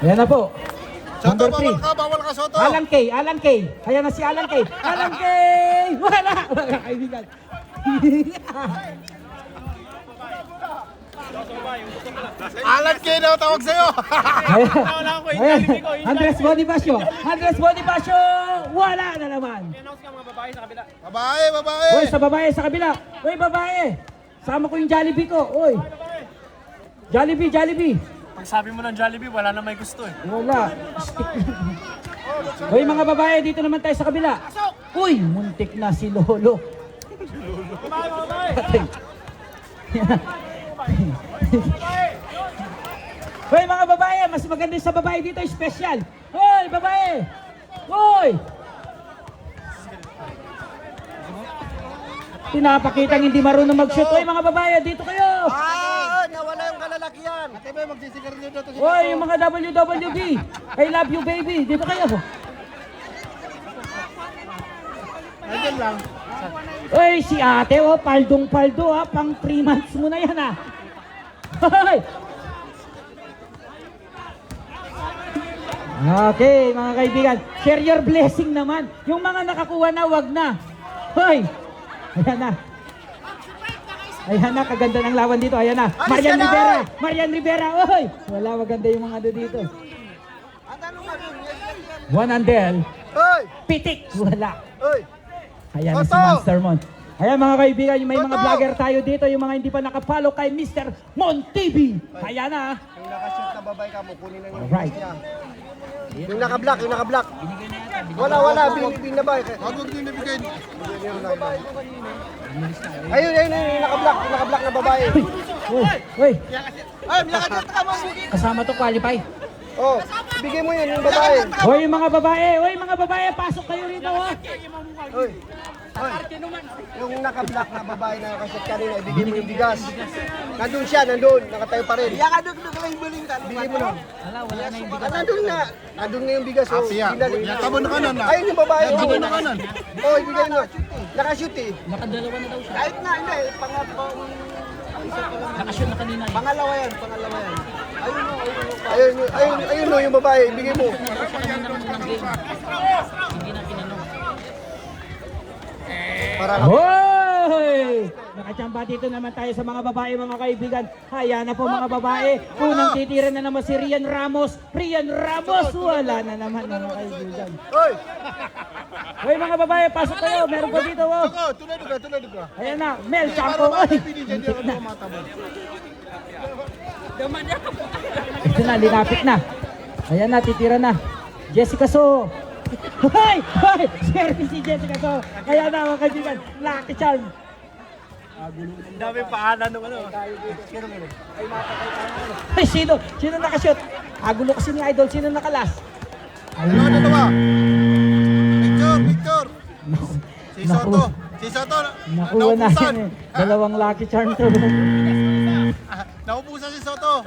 Speaker 8: Ayan na po. Number 3.
Speaker 7: Bawal ka, Soto.
Speaker 8: Alan K. Ayan na si Alan K. Wala kaibigan.
Speaker 7: Alan K daw tawag sa'yo.
Speaker 8: Ayan. Andres Bonifacio. Wala na naman.
Speaker 7: Babae, babae!
Speaker 8: Uy, sa babae sa kabila. Uy, babae. Sama ko yung Jollibee ko. Uy. Jollibee, Jollibee.
Speaker 2: Pag sabi mo ng Jollibee, wala na may gusto eh.
Speaker 8: Wala. Uy, mga babae, dito naman tayo sa kabila. Uy, muntik na si Lolo. Uy, mga babae, mas maganda sa babae dito, special. Uy, babae. Uy. Pinapakitang hindi marunong mag-shoot. Uy, mga babae, dito kayo.
Speaker 2: Nawala yung kalalakihan.
Speaker 7: Ate ba, magsisigarilyo daw to si
Speaker 8: Uy, yung mga WWB. I love you, baby. Dito kayo.
Speaker 7: Ayun lang.
Speaker 8: Uy, si ate, oh, paldong-paldo, ha. Pang 3 months mo na yan, ha. Hoy! Okay, mga kaibigan. Share your blessing naman. Yung mga nakakuha na, wag na. Hoy! Ayan na. Ayan na, kaganda ng lawan dito. Ayan na. Marian Rivera. Marian Rivera. Uy! Wala, maganda yung mga dito. Juan Andel.
Speaker 7: Hoy!
Speaker 8: Pitik. Wala.
Speaker 7: Hoy!
Speaker 8: Ayan na si Monster Mon. Ayan mga kaibigan, may mga vlogger tayo dito. Yung mga hindi pa nakapollow kay Mr. Mon TV. Ayan na.
Speaker 7: Yung nakashoot na babae ka mo, kunin na yung
Speaker 8: Alright.
Speaker 7: niya. Yung naka-block, yung naka-block. Wala, binabay. Wag din nabigay. Ayun, yung naka-block na babae.
Speaker 8: Uy,
Speaker 7: Ay, nakakita ka mo.
Speaker 8: kasama to qualify.
Speaker 7: Oh, bigay mo yun, yung babae.
Speaker 8: Hoy mga babae, hoy mga babae, pasok kayo rito ha.
Speaker 7: Hoy. Hoy. Yung naka-block na babae na nakashoot kanina, ibigay mo yung bigas. Nandun siya, nakatayo pa rin. Iya ka doon lang buling ka. Bigay mo nun.
Speaker 8: Wala na yung bigat.
Speaker 7: Nandun na yung bigas. Oh, tabo na kanan na. Ayun yung babae. Tabo na kanan. Oh, ibigay mo. Nakashoot eh.
Speaker 8: Nakadalawa na daw siya.
Speaker 7: Kahit na, hindi.
Speaker 8: Nakashoot na kanina.
Speaker 7: Pangalawa yan. Ayun yung babae. Ibigay mo.
Speaker 8: Hoy! Nakachamba dito naman tayo sa mga babae, mga kaibigan. Haya na po mga babae. Unang titira na naman si Rian Ramos. Rian Ramos! Wala na naman mga kaibigan.
Speaker 7: Hoy!
Speaker 8: Hoy mga babae, pasok kayo. Meron po dito. Oh.
Speaker 7: Tulad ka.
Speaker 8: Ayan na, Mel Champo. Oy! Ito na, linapit na. Ayan na, titira na. Jessica So. Hoy! Hoy! Service si Jessica So. Ayan na mga kaibigan. Lucky Charm.
Speaker 2: Ang dami paanan ng ano.
Speaker 8: Ay, sino nakashoot? Agulo kasi ni Idol. Sino nakalas?
Speaker 7: Ano ba? Victor! Si Soto!
Speaker 8: Nakuha natin eh. Dalawang Lucky Charm to.
Speaker 7: Naubusan si Soto!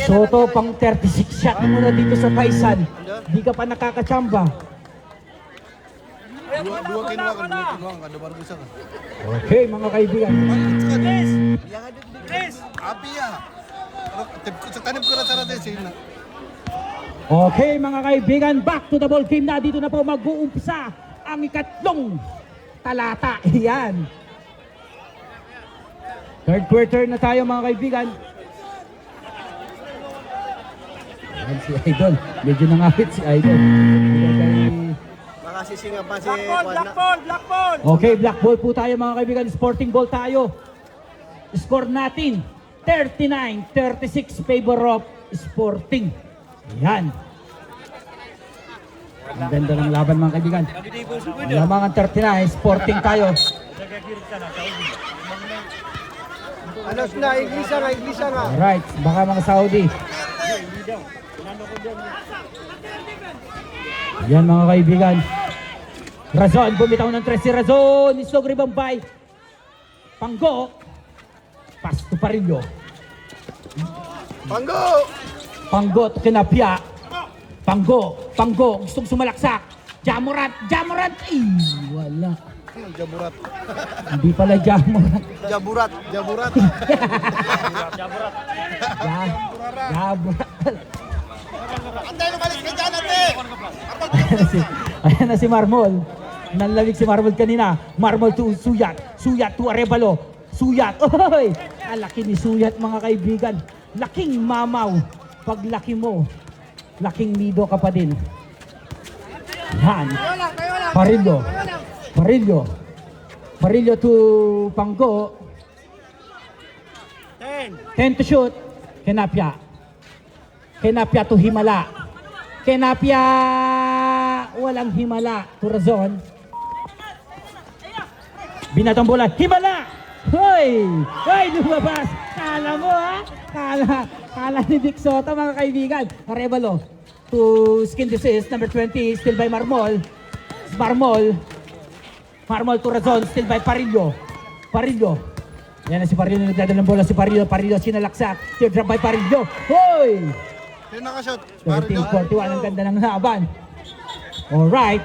Speaker 8: Soto, pang 36 shot mo na dito sa Paisan. Di ka pa nakakachamba.
Speaker 7: Dua kinuha, kadubar bisa ka.
Speaker 8: Okay, mga kaibigan.
Speaker 7: Chris! Api ya! Sa tanim ko na tara din sila.
Speaker 8: Okay, mga kaibigan. Back to the ball game na. Dito na po mag-uumpisa ang ikatlong talata. Yan. Third quarter na tayo mga kaibigan. Yan si Idol. Medyo nangapit si Idol.
Speaker 7: Makasisinga pa si
Speaker 2: Black ball!
Speaker 8: Okay, black ball po tayo mga kaibigan. Sporting ball tayo. Score natin 39-36 favor of Sporting. Yan. Ang ganda ng laban mga kaibigan. Lamang ang 39, Sporting tayo.
Speaker 7: Alas na, iglisa nga.
Speaker 8: Alright, baka mga Saudi. Yan mga kaibigan. Razon, bumitaw ng 13 si Razon. Isog ribambay. Panggo. Pasto Parillo. Panggo at kinapya. Panggo. Gustong sumalaksak. Jamorat. Ay, wala.
Speaker 7: Jaburat.
Speaker 8: Hindi pala Jamorat.
Speaker 7: Jaburat.
Speaker 8: Jamorat.
Speaker 7: Antay, lumalis ka dyan, ate!
Speaker 8: Ayan na si Marmol. Nanlamig si Marmol kanina. Marmol to Suyat. Suyat to Arevalo. Suyat. Oy! Laki ni Suyat mga kaibigan. Laking mamaw. Pag laki mo, laking nido ka pa din. Yan. Parillo. Parillo. Parillo to Panggo. 10 to shoot. Kenapia. Kenapia to Himala. Kenapia. Walang Himala. To Razon. Binatang bola. Himala! Hoy! Hoy! Lumabas! Kala mo ha? Kala ni Vic Soto mga kaibigan. Arevalo to Skin Disease. Number 20. Still by Marmol. Marmol. Marmol to Razon. Still by Parillo. Parillo. Yan na si Parillo. Nagdadala ng bola si Parillo. Parillo sinalaksak. Teardrop by Parillo. Hoy!
Speaker 7: Sino nakashot?
Speaker 8: 13-41. Ang ganda ng laban. Alright.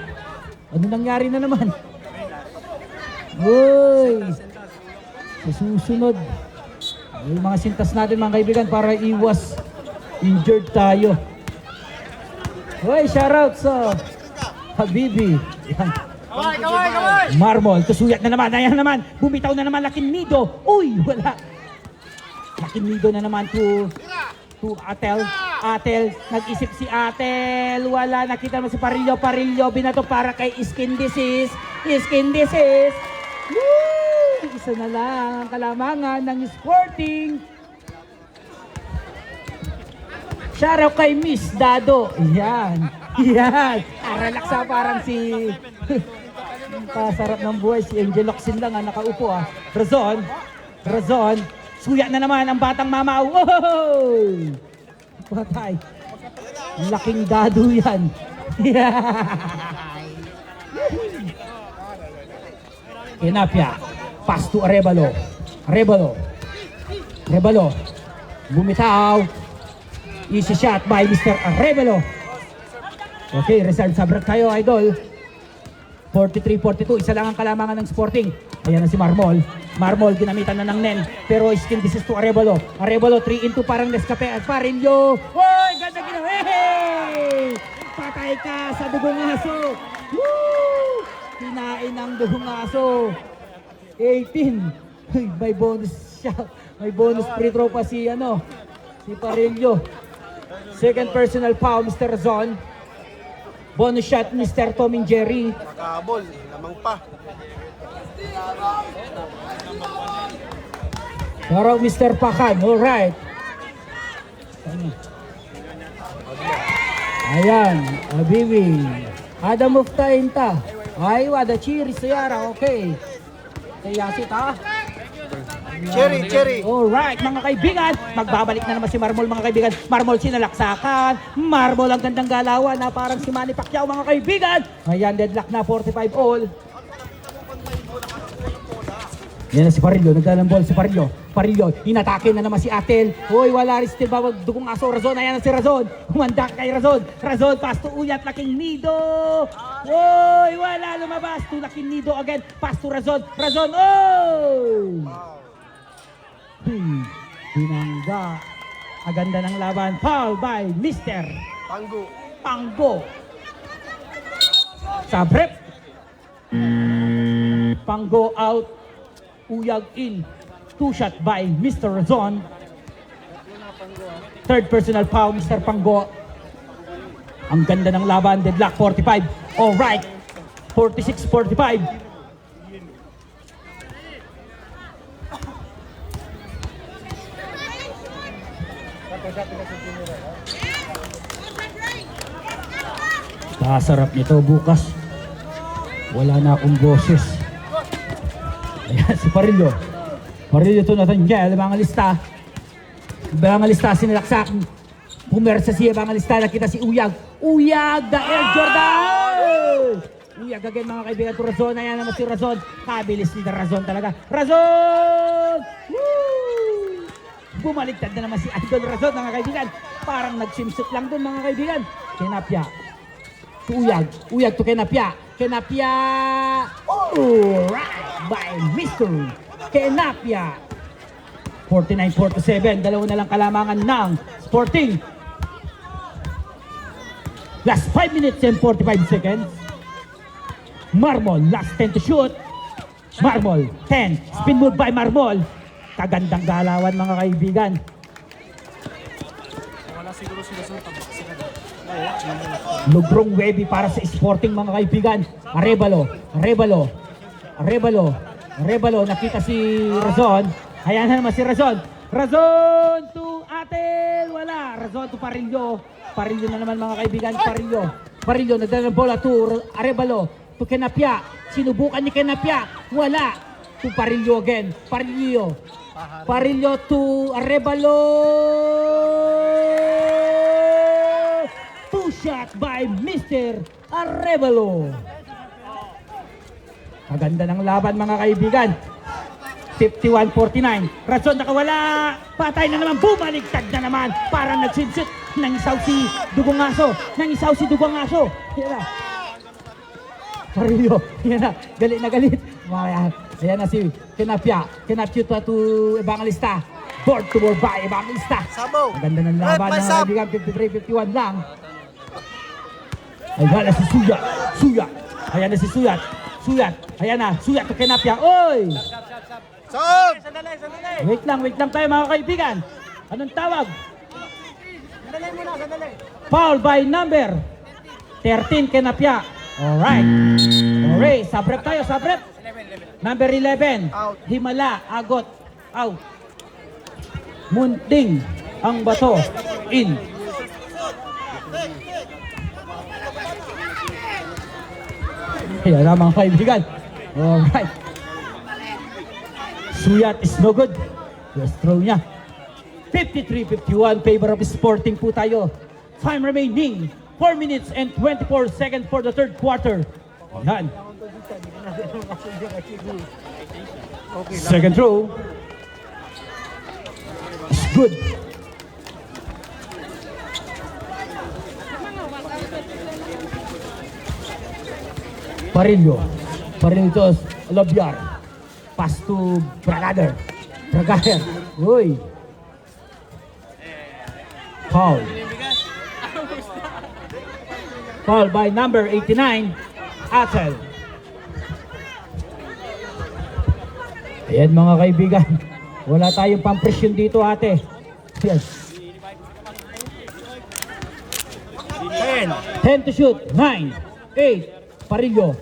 Speaker 8: Ano nangyari na naman? Uy! Sa susunod, yung mga sintas natin mga kaibigan para iwas injured tayo. Uy! Shoutout sa Habibi. Yan. Marmol, tusuyat na naman. Ayan naman. Bumitaw na naman Laking Nido. Uy! Wala. Laking Nido na naman to Atel. Atel, nag-isip si Atel. Wala, nakita mo si Parillo. Parillo, binato para kay Skin Disease. Skin Disease. Woo! Isa na lang ang kalamangan ng Sporting. Shoutout kay Miss Dado. Yan. Yan. Relax ha, parang si... Pasarap ng buhay. Si Angel Locsin lang nakaupo ha. Razon. Razon. Suya na naman ang batang mamaw. Wow! Patay. Laking Dado yan. Kenapia. Pass to Arevalo. Arevalo. Arevalo. Bumitaw. Easy shot by Mr. Arevalo. Okay, reserve sa break tayo, idol. 43-42. Isa lang ang kalamangan ng Sporting. Ayan na si Marmol. Marmol, ginamitan na ng Nen. Pero Skin Disease to Arevalo. Arevalo, 3-2 parang Nescafe at Parillo. Hoy! Ganda ginawa! Hey! Patay ka sa dugong aso. Woo! Kinain ang dugong aso. 18. Ay, may bonus siya. May bonus free throw pa si Parillo. Second personal foul, Mr. Razon. Bonus shot, Mr. Tom and Jerry.
Speaker 7: Nakabol, lamang pa.
Speaker 8: Parang Mr. Pakan, alright. Ayan, Abibi. Adam of Tainta. Ay, wada cheers yara, okay. Kayasit ha.
Speaker 7: Cherry.
Speaker 8: Alright, mga kaibigan. Magbabalik na naman si Marmol, mga kaibigan. Marmol sinalaksakan. Marmol ang gandang galawan na parang si Manny Pacquiao, mga kaibigan. Ayan, deadlock na, 45 all. Yan na si Parillo, nagdalang ball si Parillo. Parillo, inatake na naman si Atel. Hoy, wala rin still bawag dugong aso. Razon, ayan na si Razon. Humandak kay Razon. Razon, pass to Uyat, Laking Nido. Hoy, wala lumabas to Laking Nido again. Pass to Razon. Razon, oh! Binangga. Aganda ng laban. Foul by Mr. Panggo. Sabrep. Panggo out. Uyag in. 2 shot by Mr. Razon. Third personal foul, Mr. Panggo. Ang ganda ng laban. Deadlock 45. Alright. 46-45. Sarap nito bukas. Wala na akong boses. Ayan si Parillo. Parillo to Nathaniel. Bangalista. Bangalista sinalaksak. Pumersa siya Bangalista. Nakita si Uyag. Uyag! The Air Jordan! Uyag again mga kaibigan to Razon. Ayan naman si Razon. Kabilis ni Razon talaga. Razon! Woo! Bumaligtad na naman si Idol Razon mga kaibigan. Parang nag-swimsuit lang dun mga kaibigan. Kenapia. To Uyag. Uyag to Kenapia. Kenapia. Alright. By Mr. Kenapia. 49-47. Dalawa na lang kalamangan ng Sporting. Last 5 minutes and 45 seconds. Marmol. Last 10 to shoot. Marmol. 10. Spin move by Marmol. Kagandang galawan mga kaibigan.
Speaker 2: Wala siguro sila sa tabak sila.
Speaker 8: Lugrong Webby para sa Sporting mga kaibigan. Arevalo, nakita si Razon. Ayan na naman si Razon. Razon to Atel, wala. Razon to Parillo. Parillo na naman mga kaibigan, Parillo nagdala ng bola to Arevalo, to Kenapia. Sinubukan ni Kenapia, wala. To Parillo again, Parillo to Arevalo. Two shot by Mr. Arevalo. Maganda ng laban mga kaibigan. 51-49. Razon nakawala. Patay na naman. Bumaligtad na naman. Parang nagsinsip. Nangisaw si Dugongaso. Yan na. Parillo. Yan na. Galit na galit. Ayan na si Kenapia to Evangelista. Board to board by Evangelista. Maganda ng laban mga kaibigan. 53-51 lang. Ayan na si Suyat. Ayan na si Suyat. Ayan na. Suyat to Kenapia. Oy!
Speaker 7: Sandali.
Speaker 8: Wait lang tayo mga kaibigan. Anong tawag?
Speaker 7: Sandali.
Speaker 8: Foul by number 13 Kenapia. Alright, sabrep tayo. Number 11,
Speaker 7: Out.
Speaker 8: Himala, Agot, out. Munting, ang bato, in. Yan na mga kaibigan. Alright. Suyat is no good. Just throw niya. 53-51, favor of Sporting po tayo. Time remaining, 4 minutes and 24 seconds for the third quarter. Yan. Second throw. It's good. Parillo to Labiar. Pass to Bragader. Uy. Foul by number 89, Atel. Ayan mga kaibigan. Wala tayong pampresyon dito ate. Yes. 10 to shoot. 9, 8. Parillo.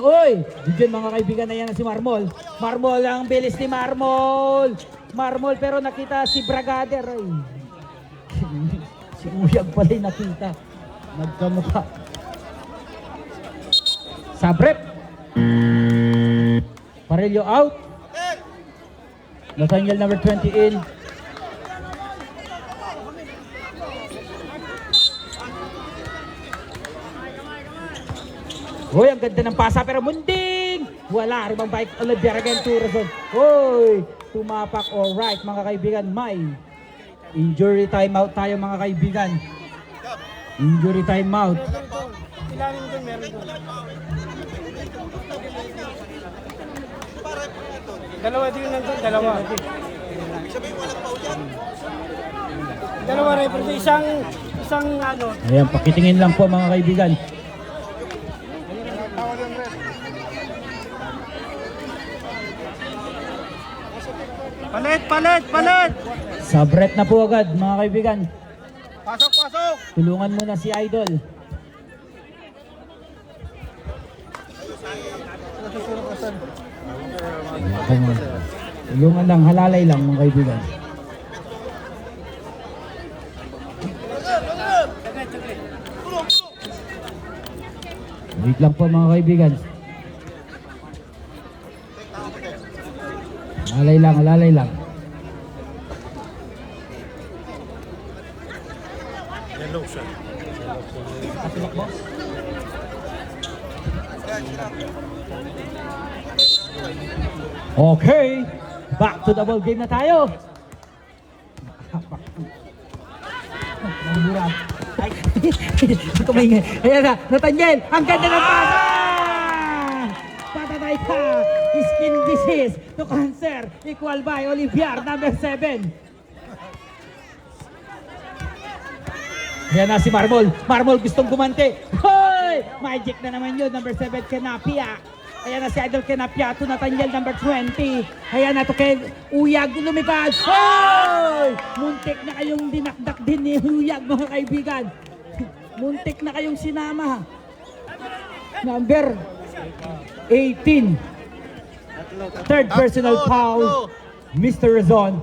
Speaker 8: Oy! Diyan mga kaibigan na yan si Marmol. Marmol, ang bilis ni Marmol. Pero nakita si Bragader. Ay. Si Uyag pala yung nakita. Nagkamukha. Sabrep. Parillo out. Nathaniel number 20 in. Hoy, ang ganda ng pasa pero munding! Wala, rimang bike Olivier again to Razon. Hoy, tumapak. Alright mga kaibigan, may injury timeout tayo mga kaibigan. Injury timeout.
Speaker 2: Ilalim doon, meron doon. Dalawa din nandun, dalawa. Dalawa referee, isang ano.
Speaker 8: Ayan, pakitingin lang po mga kaibigan.
Speaker 7: Palit!
Speaker 8: Sabret na po agad mga kaibigan.
Speaker 7: Pasok!
Speaker 8: Tulungan mo na si Idol. Tulungan lang, halalay lang mga kaibigan. Wait lang po mga kaibigan. Halalay lang. Okay, back to the ball game na tayo. Ay, ito may ayan na, Nathaniel, ang ganda ng pasa! Patatay ka, skin disease to cancer, equal by Olivier, number 7. Ayan na si Marmol gustong gumante. Hoy! Magic na naman yun, number 7, Kenapia. Ayan na si Idol Kenapia to Nathaniel number 20. Ayan na to kay Uyag lumipad. Hoy! Muntik na kayong dinakdak din ni Uyag mga kaibigan. Muntik na kayong sinama. Number 18. Third personal foul. Mr. Razon.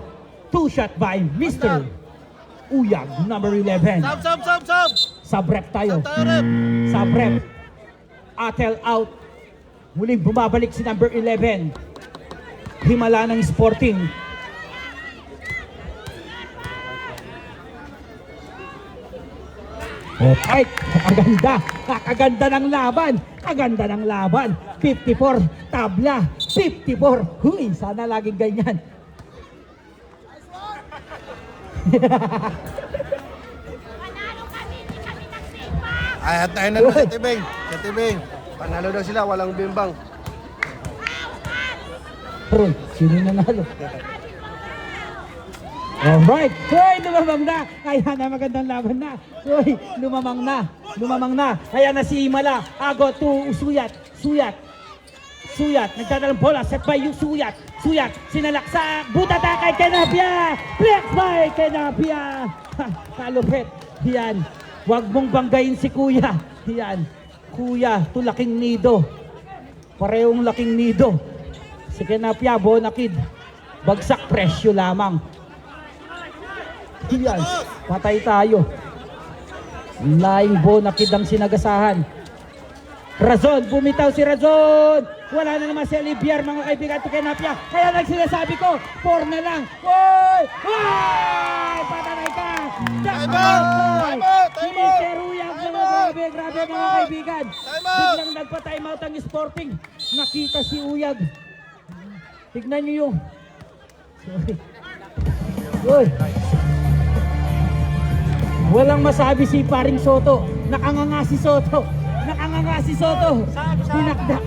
Speaker 8: 2-shot by Mr. Uyag, number 11. Sub-rep tayo. Sub-rep. Atel out. Muling bumabalik si number 11. Himala ng Sporting. Okay, kakaganda ng laban. Kaganda ng laban. 54, tabla. 54. Huy, sana laging ganyan.
Speaker 7: Ay, at tayo na doon sa Tibing. Sa Tibing. Panalo daw sila, walang bimbang.
Speaker 8: Pero, sino nanalo? Alright, Hoy, lumamang na. Kaya na, magandang laban na. Hoy, lumamang na. Lumamang na. Kaya na si Himala. Ago to Suyat. Suyat. Suyat. Nagdadalang bola. Set by yung Suyat. Suyat. Sinalak sa butata kay Kenapia. Flex by Kenapia. Kalupit. Yan. Huwag mong banggain si Kuya. Yan. Kuya, to laking nido. Parehong laking nido. Si Kenapia, Bonakid. Bagsak presyo lamang. Yan. Patay tayo. Laing Bonakid ang sinagasahan. Razon, bumitaw si Razon. Wala na naman si Alibiar, mga kaibigan, to Kenapia. Kaya nagsinasabi ko, 4 na lang. Hoy! Hoy! Patanay ka! Siniteruyang mga grabe mga kaibigan. Biglang nagpa-time out ang Sporting. Nakita si Uyag. Tignan nyo yung... Sorry. Uy! Walang masabi si paring Soto. Nakanganga si Soto. Nakanganga si Soto. Hinakda.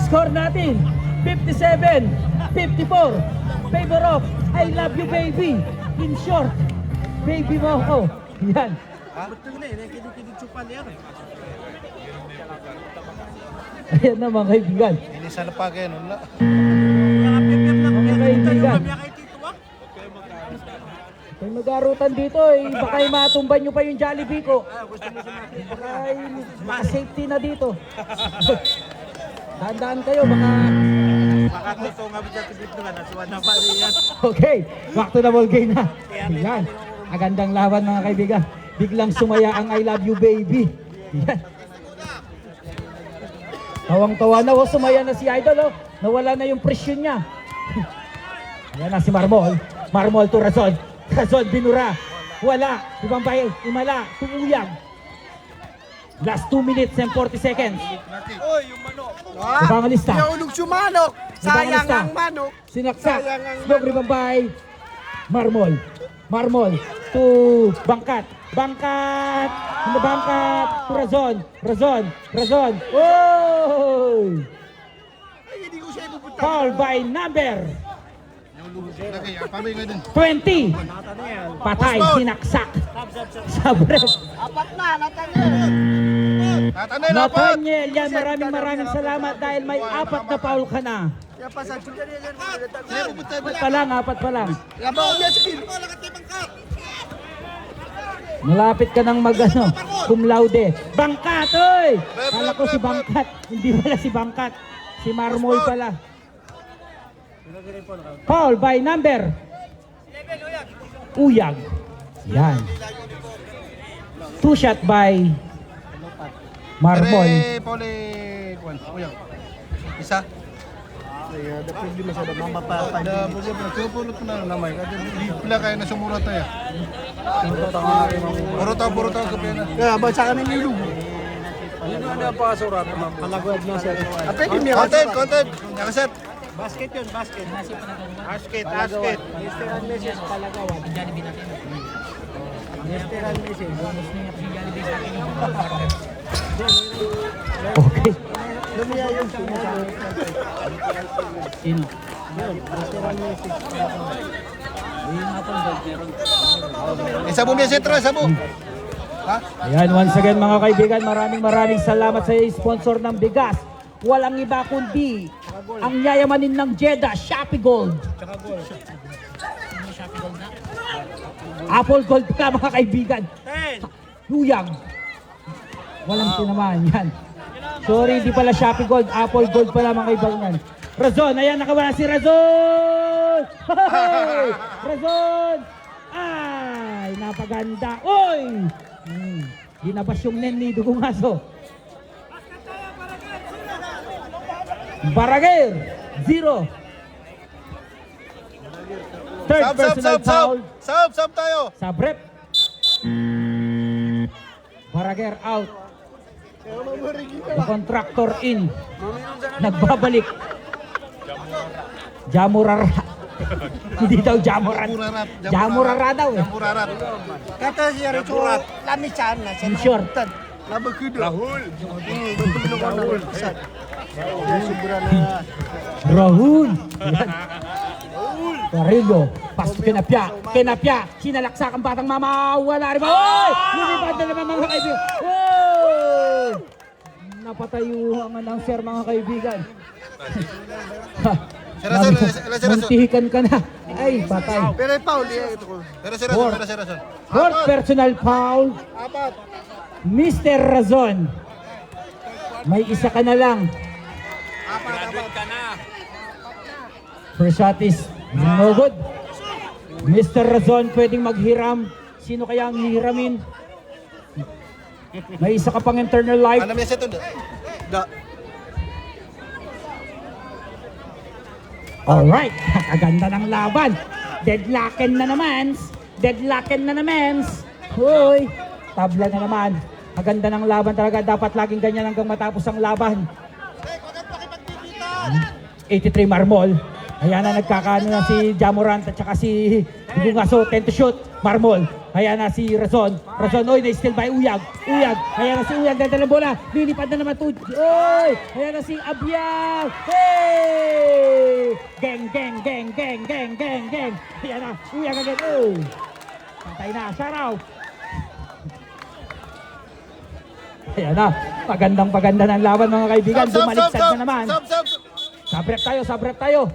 Speaker 8: Score natin 57-54. Favor of I love you baby. In short, baby mo ako. Yan. Ayan na mga kaibigan.
Speaker 7: Hindi sana pa kayo nun na.
Speaker 8: Mga kaibigan. May mag-arutan dito eh. Baka matumban nyo pa yung Jollibee ko. Baka maka-safety na dito. Tandaan kayo, baka... Okay, back to the ball game na. Yan, agandang laban mga kaibigan. Biglang sumaya ang I love you baby. Yan. Tawang-tawa na, sumaya na si Idol. Nawala na yung presyon niya. Yan na si Marmol. Marmol to Razon. Razon binura. Wala. Ibang bahay. Imala. Tumuyang. Last 2 minutes and 40 seconds. Ibang lista.
Speaker 7: Yung sumanok. Sayang ang manok.
Speaker 8: Sinaksak. Slow rebound by Marmol. Marmol to Bangkat. Bangkat. Bangkat to Razon. Razon. Razon. Oh! Foul by number 20. Patay, sinaksak. Sabre. Nathaniel, yan, maraming salamat dahil may 4 na foul ka na. Apat pa lang. Malapit ka nang mag-ano, cum laude. Bangkat, oy! Kala ko si Bangkat. Hindi pala si Bangkat. Si Marmol pala. Foul by number Uyag. Yan. 2 shot by Marmol.
Speaker 7: Isa. Ada problema sa mama pa. Ada problema. Puro na namay. Kada di pula kay na sumura tayo. Puro tayo ka pena. Kaya ba sa kanin yung lugo? Ano na pa surat ma'am? Palagwad na sir. Content. Nakaset.
Speaker 2: Basket yun, basket.
Speaker 7: Basket.
Speaker 2: Mr. and Mrs. Palagawan. Jollibee natin. Mr. and Mrs. Bonus niya si Jollibee sa akin.
Speaker 8: Okay.
Speaker 2: Lumiya yung sinasabi.
Speaker 8: Sino?
Speaker 7: Isa mo may sentro, isa mo. Ha?
Speaker 8: Ayan, once again mga kaibigan, maraming salamat sa sponsor ng bigas. Walang iba kundi ang yayamanin ng Jeddah, Shopee Gold. Apple Gold ka mga kaibigan. Uyag. Walang tinamaan yan. Sorry, hindi pala Shopee Gold. Apple Gold pala mga kaibigan. Razon, ayan, nakawala si Razon! Hey! Razon! Ay, napaganda. Oy! Ginabas yung nen ni Dugong Aso. Baraguer, 0. Third personal foul.
Speaker 7: Sub tayo.
Speaker 8: Sa Brep. Baraguer out. The contractor in. Nagbabalik. Jamurara. Hindi daw Jamurara. Jamurara daw eh.
Speaker 2: Kata siya rin ito, lamisan na siya.
Speaker 8: In short. Rahul. Yan. Carrillo. Pasto Kenapia. Kenapia. Sinalaksak ang batang mama. Wala rin ba? Oy! Lumipad na naman mga kaibigan. Oy! Napatayuhan ng sir mga kaibigan. Muntihikan ka na. Ay, patay.
Speaker 7: Pero Paul, ito ko.
Speaker 8: Fourth personal foul. Mr. Razon. May isa ka na lang.
Speaker 3: Graduate ka na.
Speaker 8: First shot is no good. Mr. Razon pwedeng maghiram. Sino kaya ang hihiramin? May isa ka pang internal life.
Speaker 7: Ano may seto?
Speaker 8: Alright, kaganda ng laban. Deadlocken na naman. Deadlocken na naman. Hoy, tabla na naman. Maganda ng laban talaga. Dapat laging ganyan hanggang matapos ang laban. 83 Marmol. Ayan na, nagkakaano na si Jamorant at saka si Bungaso. 10 to shoot. Marmol. Ayan na si Razon. Razon, oy, na-steal by Uyag. Uyag. Ayan na si Uyag. Ganda ng bola. Lilipad na naman to. Oy! Ayan na si Abyag. Hey! Geng, geng, geng, geng, geng, geng, geng. Ayan na. Uyag agad. Oy! Patay na. Saraw. Ayan na. Pagandang paganda ng laban mga kaibigan. Bumaliktad na naman. Sabrep tayo, sabrep tayo.